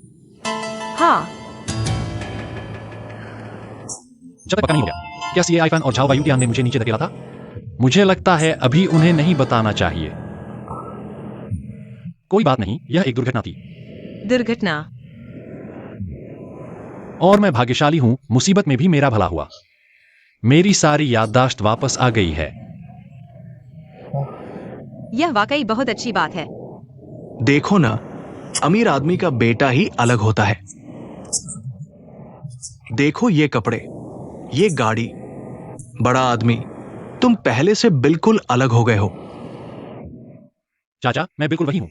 जब तक पता नहीं हो गया, क्या सीए आईफान और झाओ वायुटियान ने मुझे नीचे धकेला था? मुझे लगता है अभी उन्हें नहीं बताना चाहिए। कोई बात नहीं, यह एक दुर्घटना थी। दुर्घटना? और मैं भाग्यशाली हूं, मुसीबत में भी मेरा भला हुआ। मेरी सारी याददाश्त वापस आ गई है। यह वाकई बहुत अच्छी बात है। देखो ना, अमीर आदमी का बेटा ही अलग होता है। देखो ये कपड़े, ये गाड़ी, बड़ा आदमी, तुम पहले से बिल्कुल अलग हो गए हो। चाचा मैं बिल्कुल वही हूं।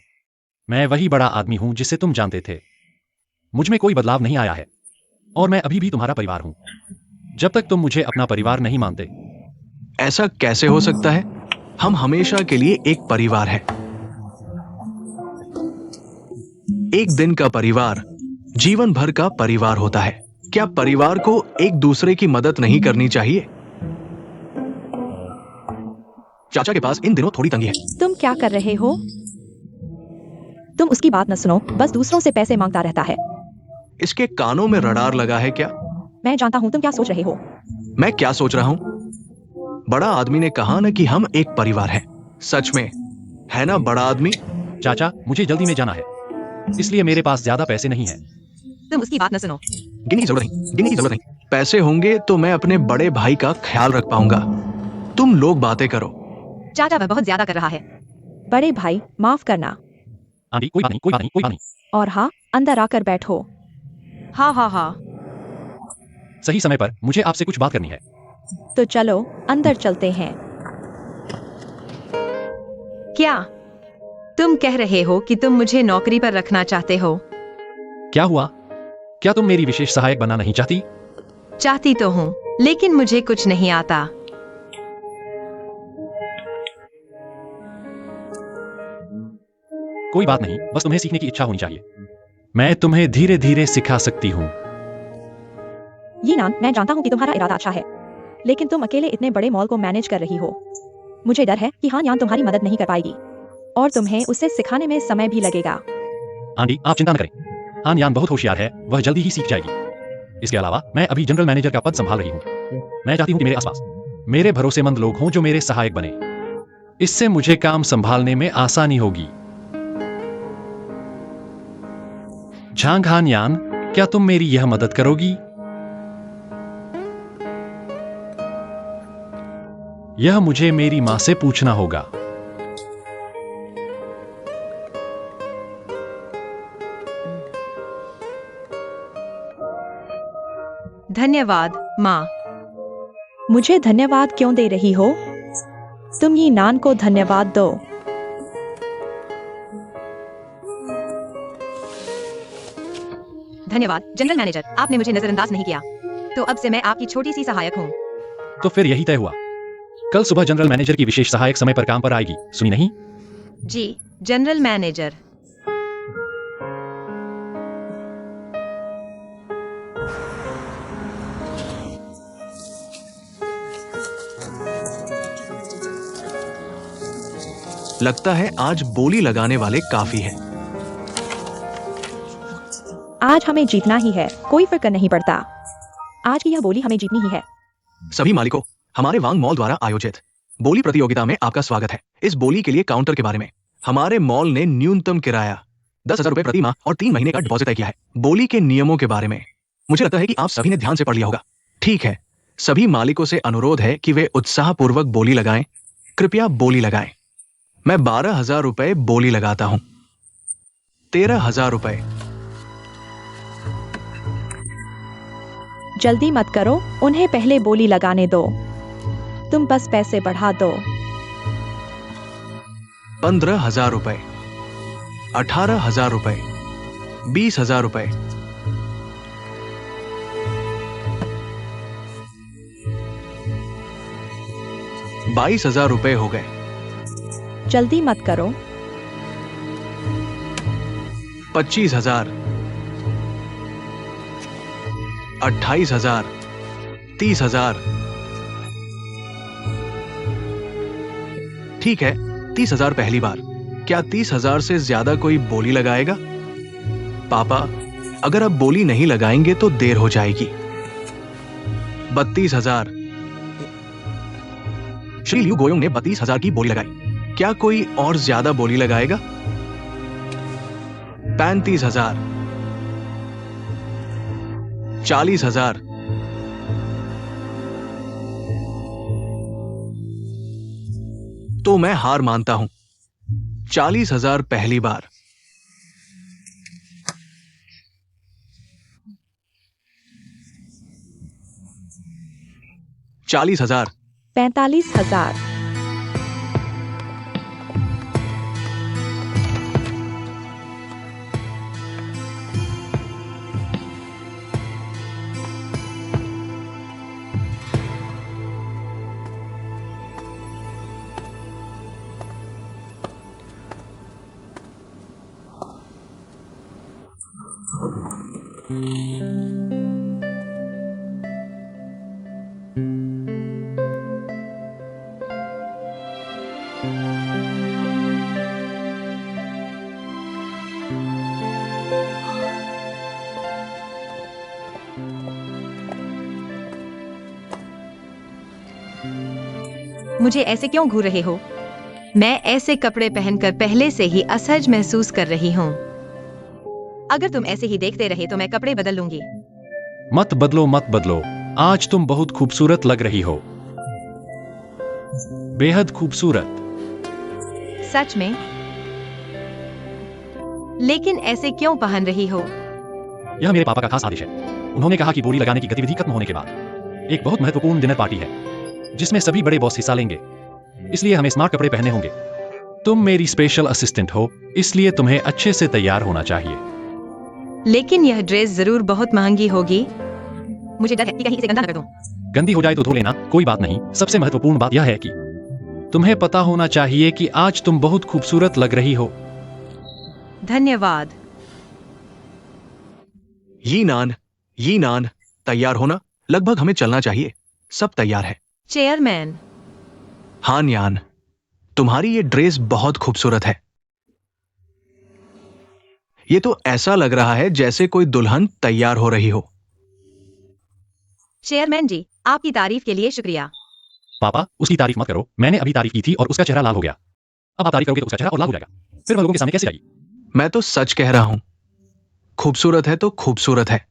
मैं वही बड़ा आदमी हूं जिसे तुम जानते थे। मुझ में कोई बदलाव नहीं आया है और मैं अभी भी तुम्हारा परिवार हूं, जब तक तुम मुझे अपना परिवार नहीं मानते। ऐसा कैसे हो सकता है? हम हमेशा के लिए एक परिवार है। एक दिन का परिवार जीवन भर का परिवार होता है। क्या परिवार को एक दूसरे की मदद नहीं करनी चाहिए? चाचा के पास इन दिनों थोड़ी तंगी है। तुम क्या कर रहे हो? तुम उसकी बात न सुनो, बस दूसरों से पैसे मांगता रहता है। इसके कानों में रडार लगा है क्या? मैं जानता हूँ तुम क्या सोच रहे हो। मैं क्या सोच रहा हूं? बड़ा आदमी ने कहा ना कि हम एक परिवार हैं। सच में है ना बड़ा आदमी? चाचा मुझे जल्दी में जाना है, इसलिए मेरे पास ज्यादा पैसे नहीं है। तुम उसकी बात न सुनो। गिनने की जरूरत नहीं। पैसे होंगे तो मैं अपने बड़े भाई का ख्याल रख पाऊंगा। तुम लोग बातें करो। चाचा वह बहुत ज्यादा कर रहा है। बड़े भाई माफ करना। आंटी कोई बात नहीं। और हाँ, अंदर आकर बैठो। हाँ। सही समय पर मुझे आपसे कुछ बात करनी है। तो चलो अंदर चलते हैं। क्या तुम कह रहे हो कि तुम मुझे नौकरी पर रखना चाहते हो? क्या हुआ? क्या तुम मेरी विशेष सहायक बनना नहीं चाहती? चाहती तो हूँ, लेकिन मुझे कुछ नहीं आता। कोई बात नहीं, बस तुम्हें सीखने की इच्छा होनी चाहिए। मैं तुम्हें धीरे धीरे सिखा सकती हूँ। यीनान, मैं जानता हूँ कि तुम्हारा इरादा अच्छा है, लेकिन तुम अकेले इतने बड़े मॉल को मैनेज कर रही हो। मुझे डर है कि हान यान तुम्हारी मदद नहीं कर पाएगी और तुम्हें उसे सिखाने में समय भी लगेगा। आंटी आप चिंता न करें, हान यान बहुत होशियार है, वह जल्दी ही सीख जाएगी। इसके अलावा मैं अभी जनरल मैनेजर का पद संभाल रही हूँ। मैं चाहती हूँ कि मेरे आसपास मेरे भरोसेमंद लोग हों जो मेरे सहायक बने। इससे मुझे काम संभालने में आसानी होगी। झांग हान यान, क्या तुम मेरी यह मदद करोगी? यह मुझे मेरी मां से पूछना होगा। धन्यवाद माँ। मुझे धन्यवाद क्यों दे रही हो? तुम ये नान को धन्यवाद दो। धन्यवाद जनरल मैनेजर, आपने मुझे नजरअंदाज नहीं किया। तो अब से मैं आपकी छोटी सी सहायक हूँ। तो फिर यही तय हुआ। कल सुबह जनरल मैनेजर की विशेष सहायक समय पर काम पर आएगी, सुनी नहीं? जी जनरल मैनेजर। लगता है आज बोली लगाने वाले काफी हैं। आज हमें जीतना ही है, कोई फर्क नहीं पड़ता। आज की यह बोली हमें जीतनी ही है। सभी मालिकों, हमारे वांग मॉल द्वारा आयोजित बोली प्रतियोगिता में आपका स्वागत है। इस बोली के लिए काउंटर के बारे में हमारे मॉल ने न्यूनतम किराया 10,000 रुपए प्रति माह और 3 महीने का डिपॉजिट तय किया है। बोली के नियमों के बारे में मुझे लगता है कि आप सभी ने ध्यान से पढ़ लिया होगा। ठीक है, सभी मालिकों से अनुरोध है कि वे उत्साहपूर्वक बोली लगाएं। कृपया बोली लगाएं। मैं 12,000 रुपए बोली लगाता हूं। 13,000 रुपए। जल्दी मत करो, उन्हें पहले बोली लगाने दो। तुम बस पैसे बढ़ा दो। 15,000 रुपए। 18,000 रुपए। 20,000 रुपए। 22,000 रुपए हो गए। जल्दी मत करो। 25,000। 28,000। 30,000। ठीक है, 30,000 पहली बार। क्या 30,000 से ज्यादा कोई बोली लगाएगा? पापा, अगर आप बोली नहीं लगाएंगे तो देर हो जाएगी। 32,000। श्री लियू गोयोंग ने 32,000 की बोली लगाई। क्या कोई और ज्यादा बोली लगाएगा? 35,000। 40,000। तो मैं हार मानता हूं। 40,000 पहली बार। 40,000। 45,000। मुझे ऐसे क्यों घूर रहे हो? मैं ऐसे कपड़े पहनकर पहले से ही असहज महसूस कर रही हूँ। अगर तुम ऐसे ही देखते रहे तो मैं कपड़े बदल लूंगी। मत बदलो, मत बदलो। आज तुम बहुत खूबसूरत लग रही हो, बेहद खूबसूरत। सच में? लेकिन ऐसे क्यों पहन रही हो? यह मेरे पापा का खास आदेश है। उन्होंने कहा कि बोली लगाने की गतिविधि खत्म होने के बाद एक बहुत महत्वपूर्ण डिनर पार्टी है जिसमें सभी बड़े बॉस हिस्सा लेंगे, इसलिए हमें स्मार्ट कपड़े पहनने होंगे। तुम मेरी स्पेशल असिस्टेंट हो, इसलिए तुम्हें अच्छे से तैयार होना चाहिए। लेकिन यह ड्रेस जरूर बहुत महंगी होगी। मुझे डर है कि कहीं इसे गंदा न कर दूं। गंदी हो जाए तो धो लेना, कोई बात नहीं। सबसे महत्वपूर्ण बात यह है कि तुम्हें पता होना चाहिए कि आज तुम बहुत खूबसूरत लग रही हो। धन्यवाद। ये नान तैयार होना। लगभग हमें चलना चाहिए। सब तैयार है। चेयरमैन। हान यान, तुम्हारी ये ड्रेस बहुत खूबसूरत है। ये तो ऐसा लग रहा है जैसे कोई दुल्हन तैयार हो रही हो। चेयरमैन जी, आपकी तारीफ के लिए शुक्रिया। पापा, उसकी तारीफ मत करो। मैंने अभी तारीफ की थी और उसका चेहरा लाल हो गया। अब आप तारीफ करोगे तो उसका चेहरा और लाल हो जाएगा। फिर वह लोगों के सामने कैसे जाएगी? मैं तो सच कह रहा हूं, खूबसूरत है तो खूबसूरत है।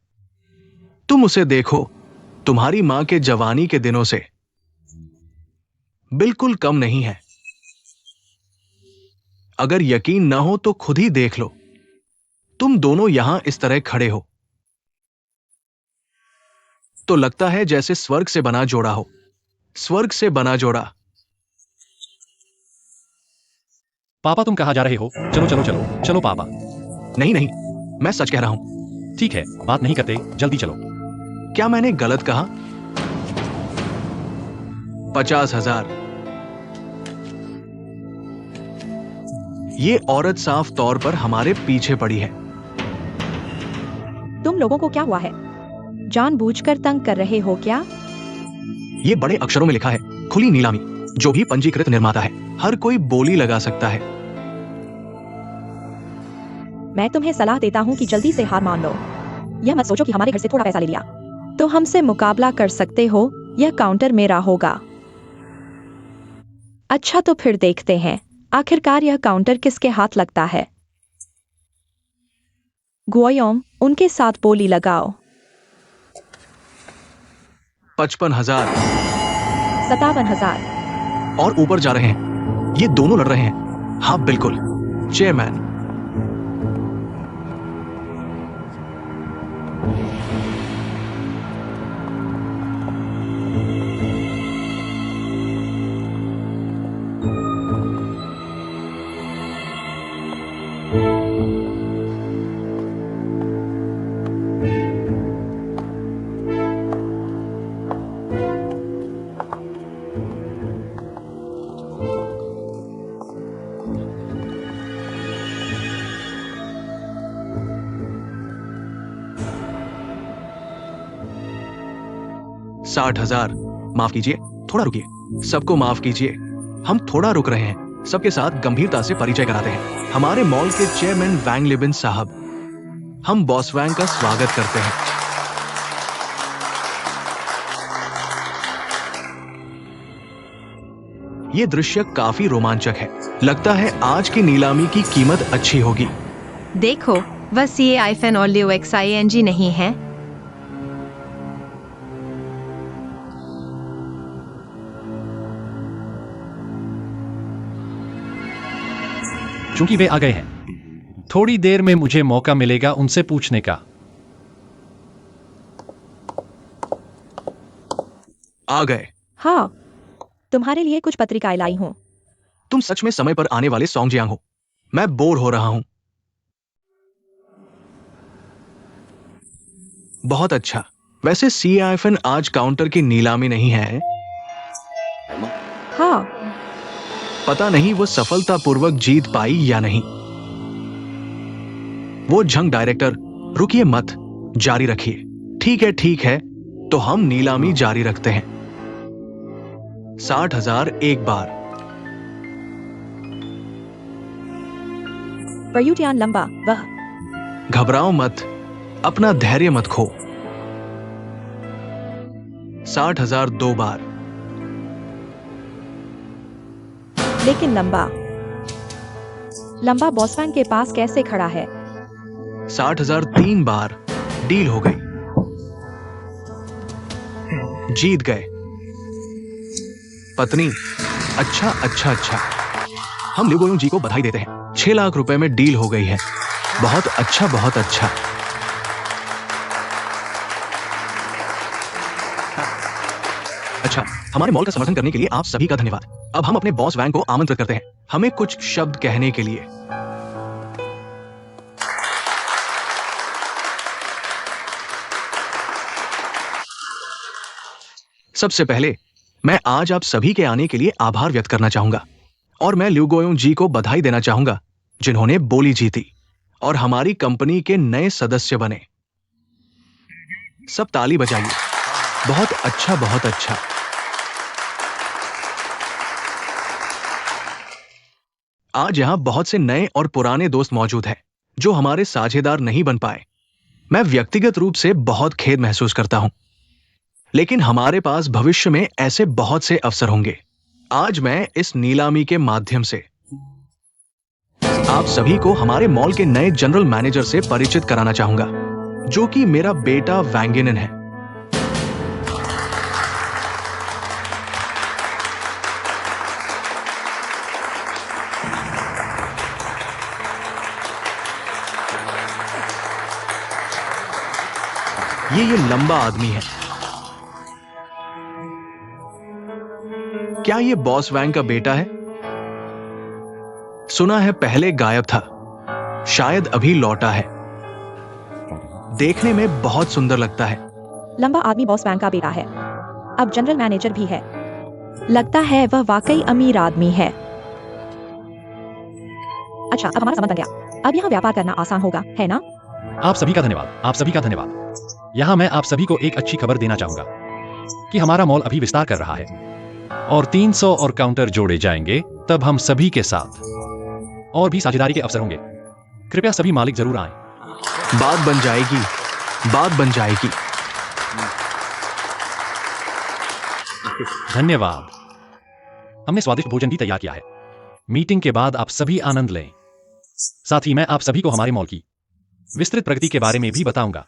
तुम उसे देखो, तुम्हारी मां के जवानी के दिनों से बिल्कुल कम नहीं है। अगर यकीन ना हो तो खुद ही देख लो। तुम दोनों यहां इस तरह खड़े हो तो लगता है जैसे स्वर्ग से बना जोड़ा हो। स्वर्ग से बना जोड़ा। पापा, तुम कहाँ जा रहे हो? चलो चलो चलो चलो पापा। नहीं नहीं, मैं सच कह रहा हूं। ठीक है, बात नहीं करते, जल्दी चलो। क्या मैंने गलत कहा? 50,000। ये औरत साफ तौर पर हमारे पीछे पड़ी है। तुम लोगों को क्या हुआ है? जानबूझकर तंग कर रहे हो क्या? ये बड़े अक्षरों में लिखा है, खुली नीलामी। जो भी पंजीकृत निर्माता है, हर कोई बोली लगा सकता है। मैं तुम्हें सलाह देता हूँ कि जल्दी से हार मान लो। यह मत सोचो कि हमारे घर से थोड़ा पैसा ले लिया तो हमसे मुकाबला कर सकते हो। यह काउंटर मेरा होगा। अच्छा, तो फिर देखते हैं आखिरकार यह काउंटर किसके हाथ लगता है। गुओयोंग, उनके साथ बोली लगाओ। 55,000 57,000। और ऊपर जा रहे हैं। ये दोनों लड़ रहे हैं। हाँ बिल्कुल, चेयरमैन। साठ 60,000। माफ कीजिए, थोड़ा रुकिए। सबको माफ कीजिए, हम थोड़ा रुक रहे हैं। सबके साथ गंभीरता से परिचय कराते हैं। हमारे मॉल के चेयरमैन वैंग लिबिन साहब। हम बॉस वैंग का स्वागत करते हैं। ये दृश्य काफी रोमांचक है। लगता है आज की नीलामी की कीमत अच्छी होगी। देखो, वह CAIFN और लियो XING नहीं है। चूंकि वे आ गए हैं, थोड़ी देर में मुझे मौका मिलेगा उनसे पूछने का। आ गए। हाँ, तुम्हारे लिए कुछ पत्रिकाएं लाई हूँ। तुम सच में समय पर आने वाले सॉन्ग जियांग हो। मैं बोर हो रहा हूं। बहुत अच्छा। वैसे CAIFN आज काउंटर की नीलामी नहीं है। हाँ, पता नहीं वो सफलतापूर्वक जीत पाई या नहीं। वो झंग डायरेक्टर, रुकिए मत, जारी रखिए। ठीक है, तो हम नीलामी जारी रखते हैं। 60,000 एक बार। प्रयुटियान लंबा, वह। घबराओ मत, अपना धैर्य मत खो। 60,000 दो बार। लेकिन लंबा बॉसवैंग के पास कैसे खड़ा है? 60,000 तीन बार। डील हो गई। जीत गए। पत्नी, अच्छा। हम लिu गोयोंग जी को बधाई देते हैं। 6 लाख रुपए में डील हो गई है। बहुत अच्छा। अच्छा, हमारे मॉल का समर्थन करने के लिए आप सभी का धन्यवाद। अब हम अपने बॉस वैंग को आमंत्रित करते हैं, हमें कुछ शब्द कहने के लिए। सबसे पहले मैं आज आप सभी के आने के लिए आभार व्यक्त करना चाहूंगा और मैं लिu गोयोंग जी को बधाई देना चाहूंगा जिन्होंने बोली जीती और हमारी कंपनी के नए सदस्य बने। सब ताली बजाइए। बहुत अच्छा। आज यहां बहुत से नए और पुराने दोस्त मौजूद हैं जो हमारे साझेदार नहीं बन पाए। मैं व्यक्तिगत रूप से बहुत खेद महसूस करता हूं। लेकिन हमारे पास भविष्य में ऐसे बहुत से अवसर होंगे। आज मैं इस नीलामी के माध्यम से आप सभी को हमारे मॉल के नए जनरल मैनेजर से परिचित कराना चाहूंगा, जो कि मेरा बेटा वैंगिनन है। ये लंबा आदमी है। क्या ये बॉस वैंग का बेटा है? सुना है पहले गायब था, शायद अभी लौटा है। देखने में बहुत सुंदर लगता है। लंबा आदमी बॉस वैंग का बेटा है, अब जनरल मैनेजर भी है। लगता है वह वाकई अमीर आदमी है। अच्छा, अब हमारा संबंध बन गया। अब यहाँ व्यापार करना आसान होगा, है ना? आप सभी का धन्यवाद, आप सभी का धन्यवाद। यहाँ मैं आप सभी को एक अच्छी खबर देना चाहूंगा कि हमारा मॉल अभी विस्तार कर रहा है और 300 और काउंटर जोड़े जाएंगे। तब हम सभी के साथ और भी साझेदारी के अवसर होंगे। कृपया सभी मालिक जरूर आएं। बात बन जाएगी, बात बन जाएगी। धन्यवाद। हमने स्वादिष्ट भोजन भी तैयार किया है। मीटिंग के बाद आप सभी आनंद लें। साथ ही मैं आप सभी को हमारे मॉल की विस्तृत प्रगति के बारे में भी बताऊंगा।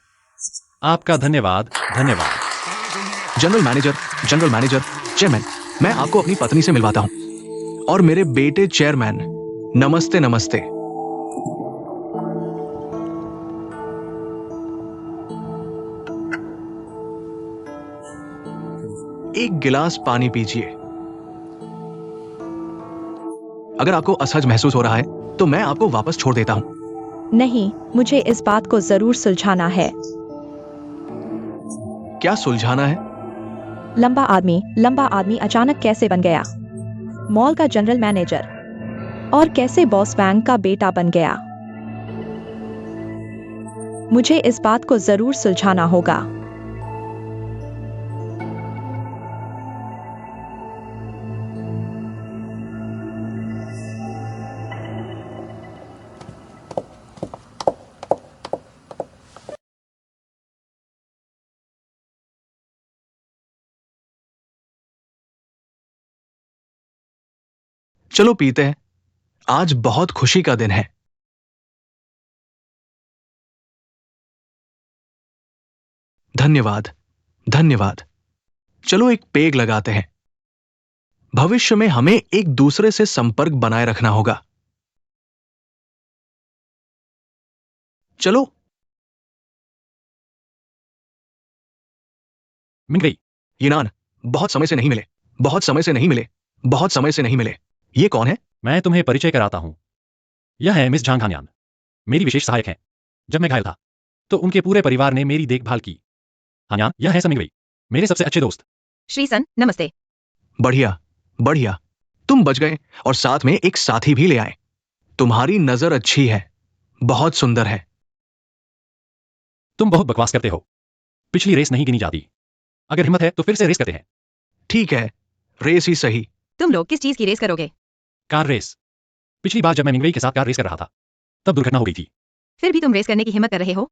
आपका धन्यवाद, धन्यवाद। जनरल मैनेजर, चेयरमैन, मैं आपको अपनी पत्नी से मिलवाता हूं और मेरे बेटे चेयरमैन। नमस्ते नमस्ते। एक गिलास पानी पीजिए। अगर आपको असहज महसूस हो रहा है तो मैं आपको वापस छोड़ देता हूं। नहीं, मुझे इस बात को जरूर सुलझाना है। क्या सुलझाना है? लंबा आदमी अचानक कैसे बन गया मॉल का जनरल मैनेजर, और कैसे बॉस वैंग का बेटा बन गया? मुझे इस बात को जरूर सुलझाना होगा। चलो पीते हैं, आज बहुत खुशी का दिन है। धन्यवाद, धन्यवाद। चलो एक पेग लगाते हैं। भविष्य में हमें एक दूसरे से संपर्क बनाए रखना होगा। चलो। मिल गई। यिनान, बहुत समय से नहीं मिले, बहुत समय से नहीं मिले, बहुत समय से नहीं मिले। ये कौन है? मैं तुम्हें परिचय कराता हूं। यह है मिस झांग हान्यान, मेरी विशेष सहायक है। जब मैं घायल था तो उनके पूरे परिवार ने मेरी देखभाल की। हान्यान, यह है समिंगवेई, मेरे सबसे अच्छे दोस्त। श्री सन, नमस्ते। बढ़िया, बढ़िया। तुम बच गए और साथ में एक साथी भी ले आए। तुम्हारी नजर अच्छी है, बहुत सुंदर है। तुम बहुत बकवास करते हो। पिछली रेस नहीं गिनी जाती। अगर हिम्मत है तो फिर से रेस करते हैं। ठीक है, रेस ही सही। तुम लोग किस चीज की रेस करोगे? Car race. पिछली बार जब मैं मिंगवेई के साथ कार रेस कर रहा था तब दुर्घटना हो गई थी। फिर भी तुम रेस करने की हिम्मत कर रहे हो?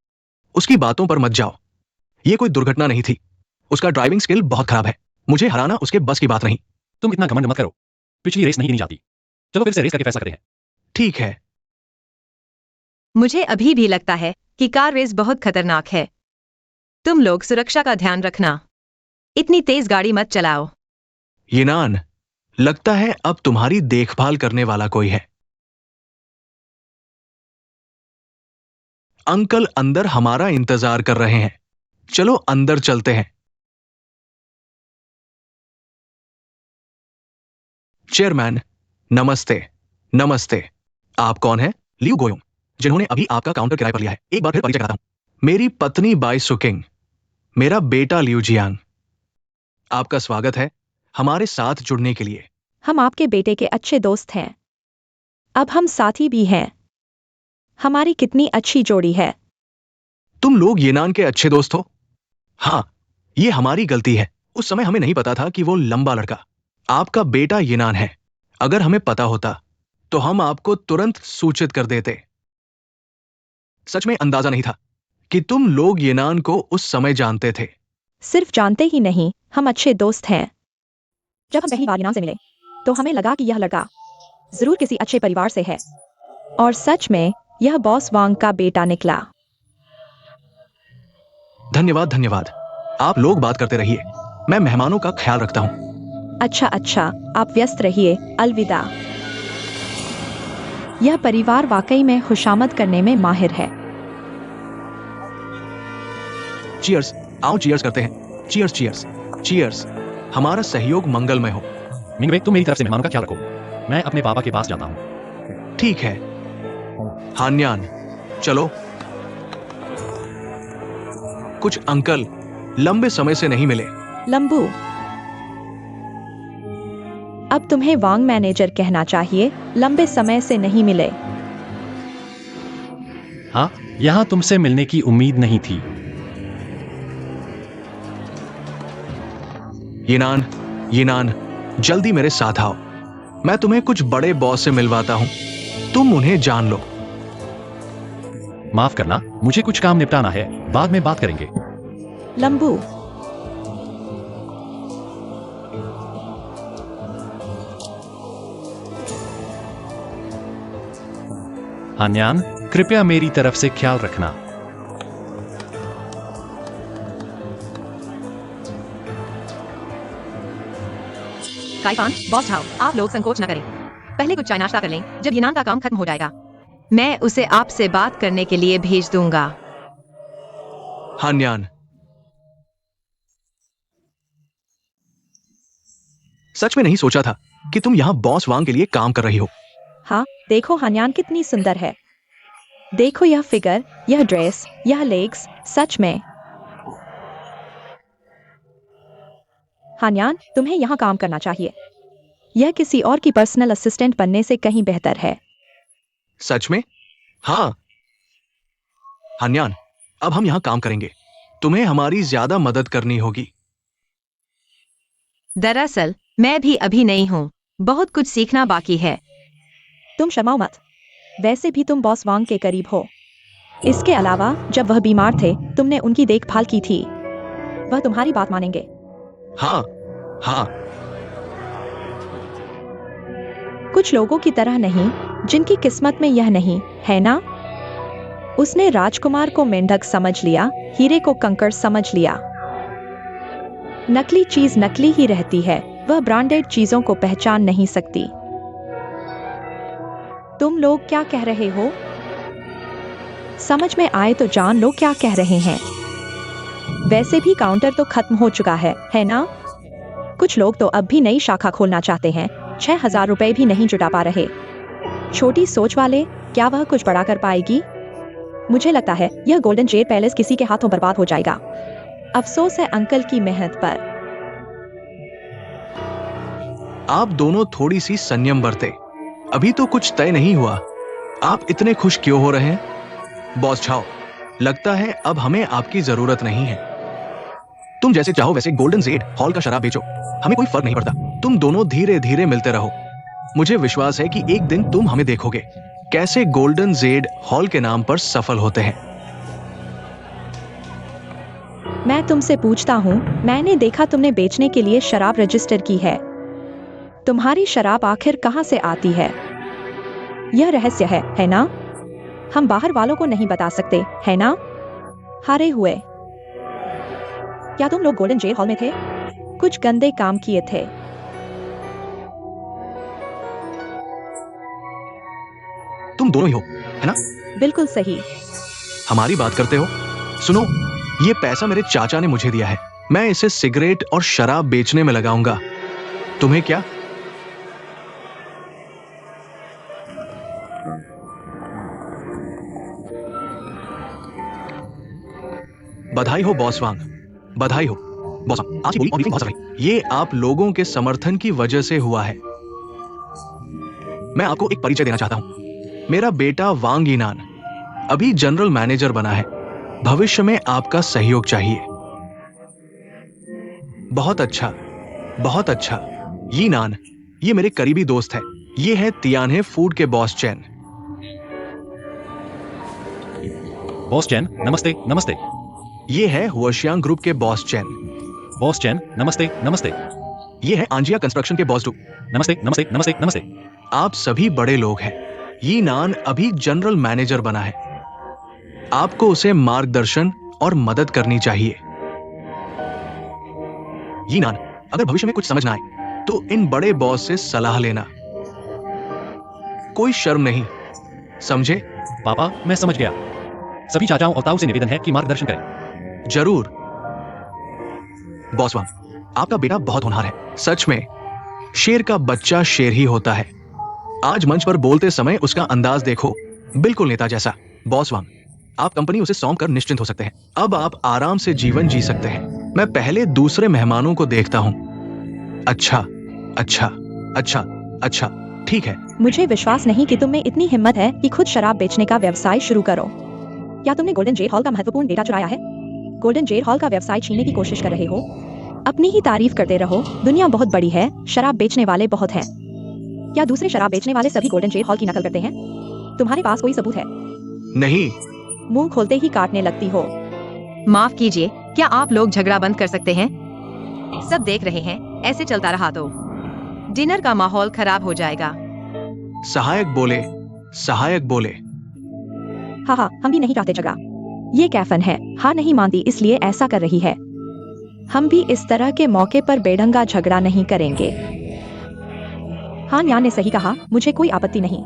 उसकी बातों पर मत जाओ। ये कोई दुर्घटना नहीं थी। उसका ड्राइविंग स्किल बहुत खराब है। मुझे हराना उसके बस की बात नहीं। तुम इतना घमंड मत करो। पिछली रेस नहीं गिनी जाती। चलो फिर से रेस करके फैसला करते हैं। ठीक है। मुझे अभी भी लगता है कि कार रेस बहुत खतरनाक है। तुम लोग सुरक्षा का ध्यान रखना। इतनी तेज गाड़ी मत चलाओ। यिनान, लगता है अब तुम्हारी देखभाल करने वाला कोई है। अंकल अंदर हमारा इंतजार कर रहे हैं। चलो अंदर चलते हैं। चेयरमैन, नमस्ते। नमस्ते। आप कौन हैं? लियू गोयोंग, जिन्होंने अभी आपका काउंटर किराए पर लिया है। एक बार फिर परिचय कराता हूं। मेरी पत्नी बाई सुकिंग, मेरा बेटा लियू जियांग। आपका स्वागत है हमारे साथ जुड़ने के लिए। हम आपके बेटे के अच्छे दोस्त हैं। अब हम साथी भी हैं। हमारी कितनी अच्छी जोड़ी है। तुम लोग येनान के अच्छे दोस्त हो? हाँ, ये हमारी गलती है। उस समय हमें नहीं पता था कि वो लंबा लड़का आपका बेटा येनान है। अगर हमें पता होता तो हम आपको तुरंत सूचित कर देते। सच में अंदाजा नहीं था कि तुम लोग येनान को उस समय जानते थे। सिर्फ जानते ही नहीं, हम अच्छे दोस्त हैं। जब हम पहली बार ईनान से मिले तो हमें लगा कि यह लड़का जरूर किसी अच्छे परिवार से है, और सच में यह बॉस वांग का बेटा निकला। धन्यवाद धन्यवाद। आप लोग बात करते रहिए, मैं मेहमानों का ख्याल रखता हूँ। अच्छा अच्छा, आप व्यस्त रहिए, अलविदा। यह परिवार वाकई में खुशामद करने में माहिर है। चीयर्स, आओ चीयर्स करते हैं। Cheers cheers cheers. हमारा सहयोग मंगलमय हो। मिंगवे, तुम मेरी तरफ से मेहमानों का ख्याल रखो। मैं अपने पापा के पास जाता हूँ। ठीक है हान्यान, चलो। कुछ अंकल लंबे समय से नहीं मिले। लंबू, अब तुम्हें वांग मैनेजर कहना चाहिए, लंबे समय से नहीं मिले। हाँ, यहाँ तुमसे मिलने की उम्मीद नहीं थी। यीनान, जल्दी मेरे साथ आओ। मैं तुम्हें कुछ बड़े बॉस से मिलवाता हूं, तुम उन्हें जान लो। माफ करना, मुझे कुछ काम निपटाना है, बाद में बात करेंगे। लंबू, हान्यान, कृपया मेरी तरफ से ख्याल रखना। काइफान, बॉस झाओ, आप लोग संकोच न करें। पहले कुछ चाय नाश्ता कर लें, जब यूनान का काम खत्म हो जाएगा मैं उसे आपसे बात करने के लिए भेज दूंगा। हान्यान, सच में नहीं सोचा था कि तुम यहां बॉस वांग के लिए काम कर रही हो। हाँ, देखो हान्यान कितनी सुंदर है। देखो यह फिगर, यह ड्रेस, यह लेग्स, सच में। हान्यान, तुम्हें यहाँ काम करना चाहिए। यह किसी और की पर्सनल असिस्टेंट बनने से कहीं बेहतर है। सच में? हाँ हान्यान, अब हम यहां काम करेंगे। तुम्हें हमारी ज्यादा मदद करनी होगी। दरअसल मैं भी अभी नहीं हूँ, बहुत कुछ सीखना बाकी है। तुम शर्माओ मत, वैसे भी तुम बॉस वांग के करीब हो। इसके अलावा जब वह बीमार थे तुमने उनकी देखभाल की थी, वह तुम्हारी बात मानेंगे। हाँ हाँ, कुछ लोगों की तरह नहीं, जिनकी किस्मत में यह नहीं है ना। उसने राजकुमार को मेंढक समझ लिया, हीरे को कंकड़ समझ लिया। नकली चीज नकली ही रहती है, वह ब्रांडेड चीजों को पहचान नहीं सकती। तुम लोग क्या कह रहे हो? समझ में आए तो जान लो क्या कह रहे हैं। वैसे भी काउंटर तो खत्म हो चुका है ना? कुछ लोग तो अब भी नई शाखा खोलना चाहते हैं, 6,000 रुपए भी नहीं जुटा पा रहे। छोटी सोच वाले, क्या वह कुछ बड़ा कर पाएगी? मुझे लगता है यह गोल्डन जेड पैलेस किसी के हाथों बर्बाद हो जाएगा। अफसोस है अंकल की मेहनत पर। आप दोनों थोड़ी सी संयम बरते, अभी तो कुछ तय नहीं हुआ। आप इतने खुश क्यों हो रहे हैं? बॉस झाओ, लगता है अब हमें आपकी जरूरत नहीं है। तुम जैसे चाहो वैसे गोल्डन जेड हॉल का शराब बेचो, हमें कोई फर्क नहीं पड़ता। तुम दोनों धीरे धीरे मिलते रहो। मुझे विश्वास है कि एक दिन तुम हमें देखोगे कैसे गोल्डन जेड हॉल के नाम पर सफल होते हैं। मैं तुमसे पूछता हूँ, मैंने देखा तुमने बेचने के लिए शराब रजिस्टर की है। तुम्हारी शराब आखिर कहाँ से आती है? यह रहस्य है ना? हम बाहर वालों को नहीं बता सकते, है ना? हारे हुए। क्या तुम लोग गोल्डन जेल हॉल में थे? कुछ गंदे काम किए थे। तुम दोनों ही हो, है ना? बिल्कुल सही। हमारी बात करते हो? सुनो, ये पैसा मेरे चाचा ने मुझे दिया है, मैं इसे सिगरेट और शराब बेचने में लगाऊंगा। तुम्हें क्या? बधाई हो बॉस वांग, बधाई हो। बॉस वांग, आज की बोली और मीटिंग बहुत सफल रही। ये आप लोगों के समर्थन की वजह से हुआ है। मैं आपको एक परिचय देना चाहता हूं। मेरा बेटा वांग यीनान अभी जनरल मैनेजर बना है। भविष्य में आपका सहयोग चाहिए। बहुत अच्छा, बहुत अच्छा। यीनान, ये मेरे करीबी दोस्त है। ये है तियान्हे फूड के बॉस चैन। बॉस चैन, नमस्ते नमस्ते। ये है हुआशियांग ग्रुप के बॉस चैन। बॉस चैन, नमस्ते नमस्ते। ये है आंजिया कंस्ट्रक्शन के बॉस डू। नमस्ते नमस्ते नमस्ते नमस्ते। आप सभी बड़े लोग हैं। ये नान अभी जनरल मैनेजर बना है। आपको उसे मार्गदर्शन और मदद करनी चाहिए। ये नान, अगर भविष्य में कुछ समझ ना आए तो इन बड़े बॉस से सलाह लेना। कोई शर्म नहीं, समझे? पापा, मैं समझ गया। सभी चाचाओं और ताऊ से निवेदन है कि मार्गदर्शन करें। जरूर। बॉस वांग, आपका बेटा बहुत होनहार है। सच में शेर का बच्चा शेर ही होता है। आज मंच पर बोलते समय उसका अंदाज देखो, बिल्कुल नेता जैसा। बॉस वांग, आप कंपनी उसे सौंप कर निश्चिंत हो सकते हैं। अब आप आराम से जीवन जी सकते हैं। मैं पहले दूसरे मेहमानों को देखता हूं। अच्छा अच्छा अच्छा अच्छा, ठीक है। मुझे विश्वास नहीं कि तुम में इतनी हिम्मत है कि खुद शराब बेचने का व्यवसाय शुरू करो। क्या तुमने गोल्डन जेल हॉल का महत्वपूर्ण डेटा चुराया है? गोल्डन जेल हॉल का व्यवसाय छीनने की कोशिश कर रहे हो? अपनी ही तारीफ करते रहो। दुनिया बहुत बड़ी है, शराब बेचने वाले बहुत हैं। क्या दूसरे शराब बेचने वाले सभी गोल्डन जेल हॉल की नकल करते हैं? तुम्हारे पास कोई सबूत है? नहीं। मुंह खोलते ही काटने लगती हो। माफ कीजिए, क्या आप लोग झगड़ा बंद कर सकते हैं? सब देख रहे हैं, ऐसे चलता रहा तो डिनर का माहौल खराब हो जाएगा। सहायक बोले, सहायक बोले। हाँ, हम भी नहीं चाहते झगड़ा। ये कैफन है, हार नहीं मानती इसलिए ऐसा कर रही है। हम भी इस तरह के मौके पर बेढंगा झगड़ा नहीं करेंगे। हान यान ने सही कहा, मुझे कोई आपत्ति नहीं।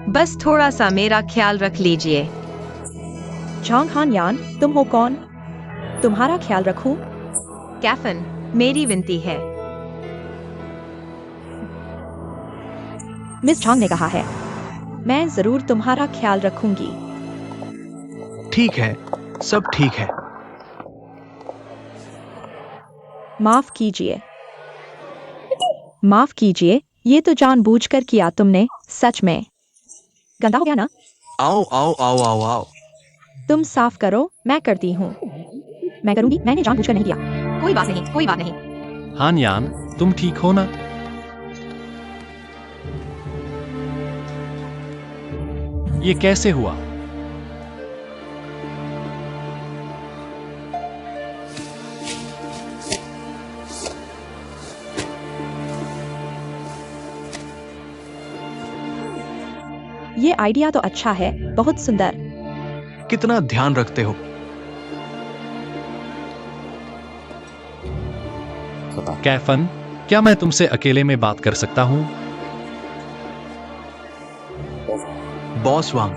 बस थोड़ा सा मेरा ख्याल रख लीजिए। झांग हान यान, तुम हो कौन? तुम्हारा ख्याल रखूं? कैफन, मेरी विनती है। मिस झांग ने कहा है, मैं जरूर तुम्हारा ख्याल रखूंगी। ठीक है, सब ठीक है। माफ कीजिए, माफ कीजिए, ये तो जानबूझकर किया तुमने। सच में गंदा हो गया ना? आओ आओ आओ आओ आओ। तुम साफ करो, मैं करती हूँ। मैं करूंगी, मैंने जानबूझकर नहीं किया। कोई बात नहीं, कोई बात नहीं। हान यान, तुम ठीक हो ना? ये कैसे हुआ? ये आइडिया तो अच्छा है, बहुत सुंदर। कितना ध्यान रखते हो। कैफन, क्या मैं तुमसे अकेले में बात कर सकता हूं? बॉस वांग,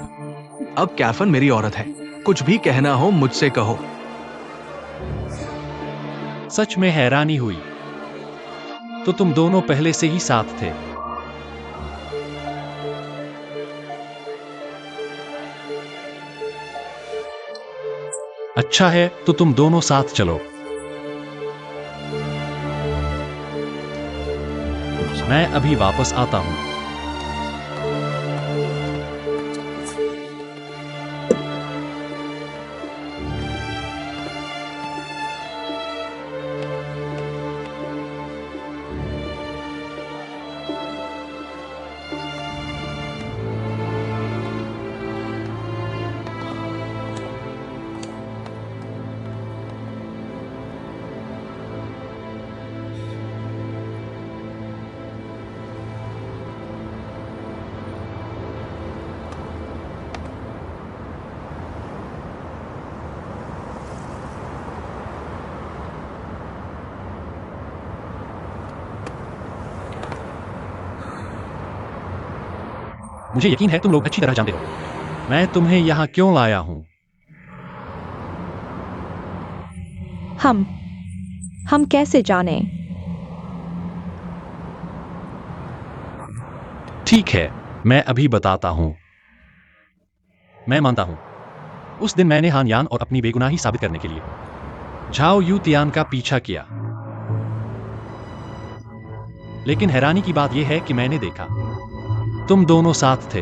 अब कैफन मेरी औरत है। कुछ भी कहना हो मुझसे कहो। सच में हैरानी हुई। तो तुम दोनों पहले से ही साथ थे। अच्छा है, तो तुम दोनों साथ चलो। मैं अभी वापस आता हूं। मुझे यकीन है तुम लोग अच्छी तरह जानते हो मैं तुम्हें यहां क्यों लाया हूं। हम कैसे जाने? ठीक है, मैं अभी बताता हूं। मैं मानता हूं, उस दिन मैंने हान यान और अपनी बेगुनाही साबित करने के लिए झाओ यू तियान का पीछा किया। लेकिन हैरानी की बात यह है कि मैंने देखा तुम दोनों साथ थे।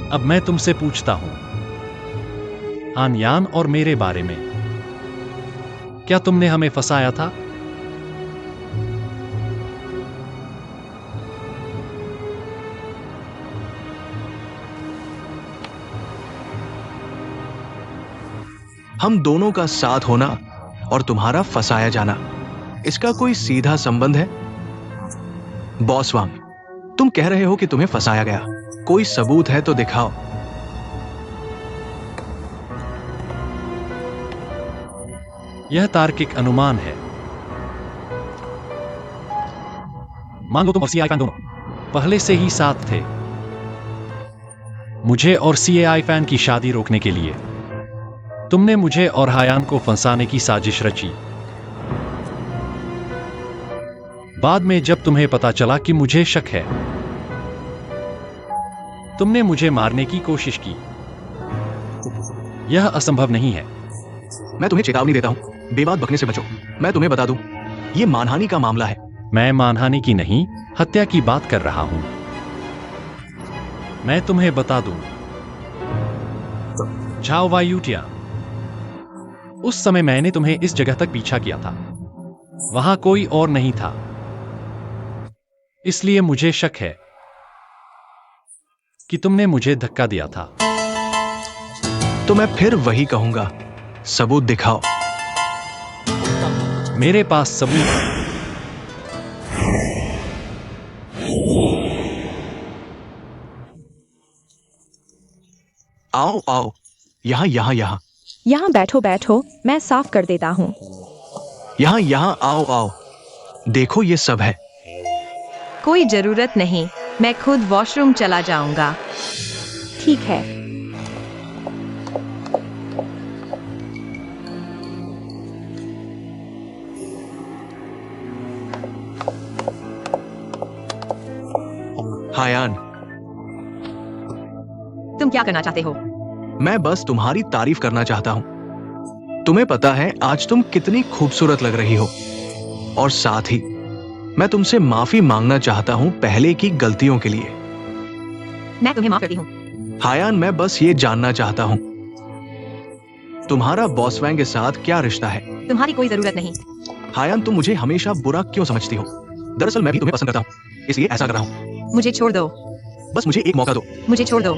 अब मैं तुमसे पूछता हूं, हान यान और मेरे बारे में, क्या तुमने हमें फंसाया था? हम दोनों का साथ होना और तुम्हारा फंसाया जाना, इसका कोई सीधा संबंध है? बॉस वांग, तुम कह रहे हो कि तुम्हें फंसाया गया। कोई सबूत है तो दिखाओ। यह तार्किक अनुमान है। मान लो तुम और सीआई फैन दोनों पहले से ही साथ थे। मुझे और सीएआई फैन की शादी रोकने के लिए तुमने मुझे और हायान को फंसाने की साजिश रची। बाद में जब तुम्हें पता चला कि मुझे शक है, तुमने मुझे मारने की कोशिश की। यह असंभव नहीं है। मैं तुम्हें चेतावनी देता हूं, बेबात बकने से बचो। मैं तुम्हें बता दूं, यह मानहानि का मामला है। मैं मानहानि की नहीं, हत्या की बात कर रहा हूं। मैं तुम्हें बता दूं, झाओ वायुटिया, उस समय मैंने तुम्हें इस जगह तक पीछा किया था। वहां कोई और नहीं था, इसलिए मुझे शक है कि तुमने मुझे धक्का दिया था। तो मैं फिर वही कहूंगा, सबूत दिखाओ। मेरे पास सबूत है। आओ आओ, यहां यहां यहां यहाँ बैठो बैठो, मैं साफ कर देता हूँ। यहां यहां आओ आओ, देखो ये सब है। कोई जरूरत नहीं, मैं खुद वॉशरूम चला जाऊंगा। ठीक है। हायान, तुम क्या करना चाहते हो? मैं बस तुम्हारी तारीफ करना चाहता हूं। तुम्हें पता है आज तुम कितनी खूबसूरत लग रही हो, और साथ ही मैं तुमसे माफी मांगना चाहता हूं पहले की गलतियों के लिए। मैं तुम्हें माफ करती हूँ। हायान, मैं बस ये जानना चाहता हूं, तुम्हारा बॉस वैंग के साथ क्या रिश्ता है? तुम्हारी कोई जरूरत नहीं। हायान, तुम मुझे हमेशा बुरा क्यों समझती हो? दरअसल मैं भी तुम्हें पसंद करता हूं, इसलिए ऐसा कर रहा हूं। मुझे छोड़ दो। बस मुझे एक मौका दो। मुझे छोड़ दो।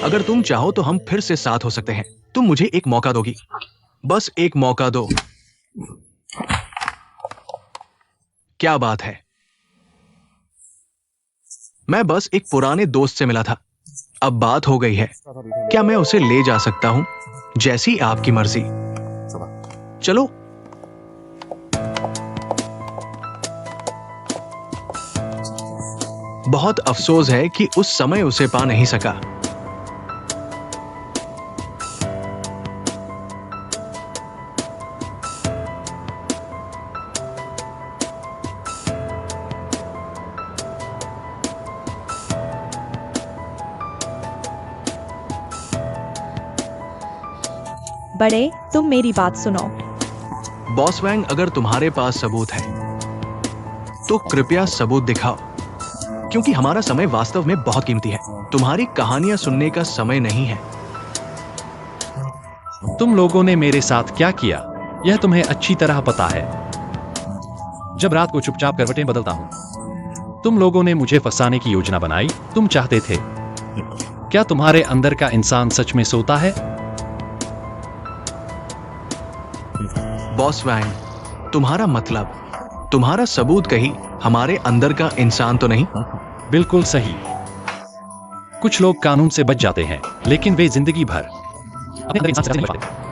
अगर तुम चाहो तो हम फिर से साथ हो सकते हैं। तुम मुझे एक मौका दोगी? बस एक मौका दो। क्या बात है? मैं बस एक पुराने दोस्त से मिला था, अब बात हो गई है। क्या मैं उसे ले जा सकता हूं? जैसी आपकी मर्जी। चलो। बहुत अफसोस है कि उस समय उसे पा नहीं सका। बड़े, तुम मेरी बात सुनो। बॉस वैंग, अगर तुम्हारे पास सबूत है तो कृपया सबूत दिखाओ, क्योंकि हमारा समय वास्तव में बहुत कीमती है। तुम्हारी कहानियां सुनने का समय नहीं है। तुम लोगों ने मेरे साथ क्या किया, यह तुम्हें अच्छी तरह पता है। जब रात को चुपचाप करवटें बदलता हूं, तुम लोगों ने मुझे फंसाने की योजना बनाई। तुम चाहते थे। क्या तुम्हारे अंदर का इंसान सच में सोता है? बॉस वैंग, तुम्हारा मतलब, तुम्हारा सबूत कहीं हमारे अंदर का इंसान तो नहीं? बिल्कुल सही। कुछ लोग कानून से बच जाते हैं, लेकिन वे जिंदगी भर अपने अंदर इंसान से बचने नहीं पाते।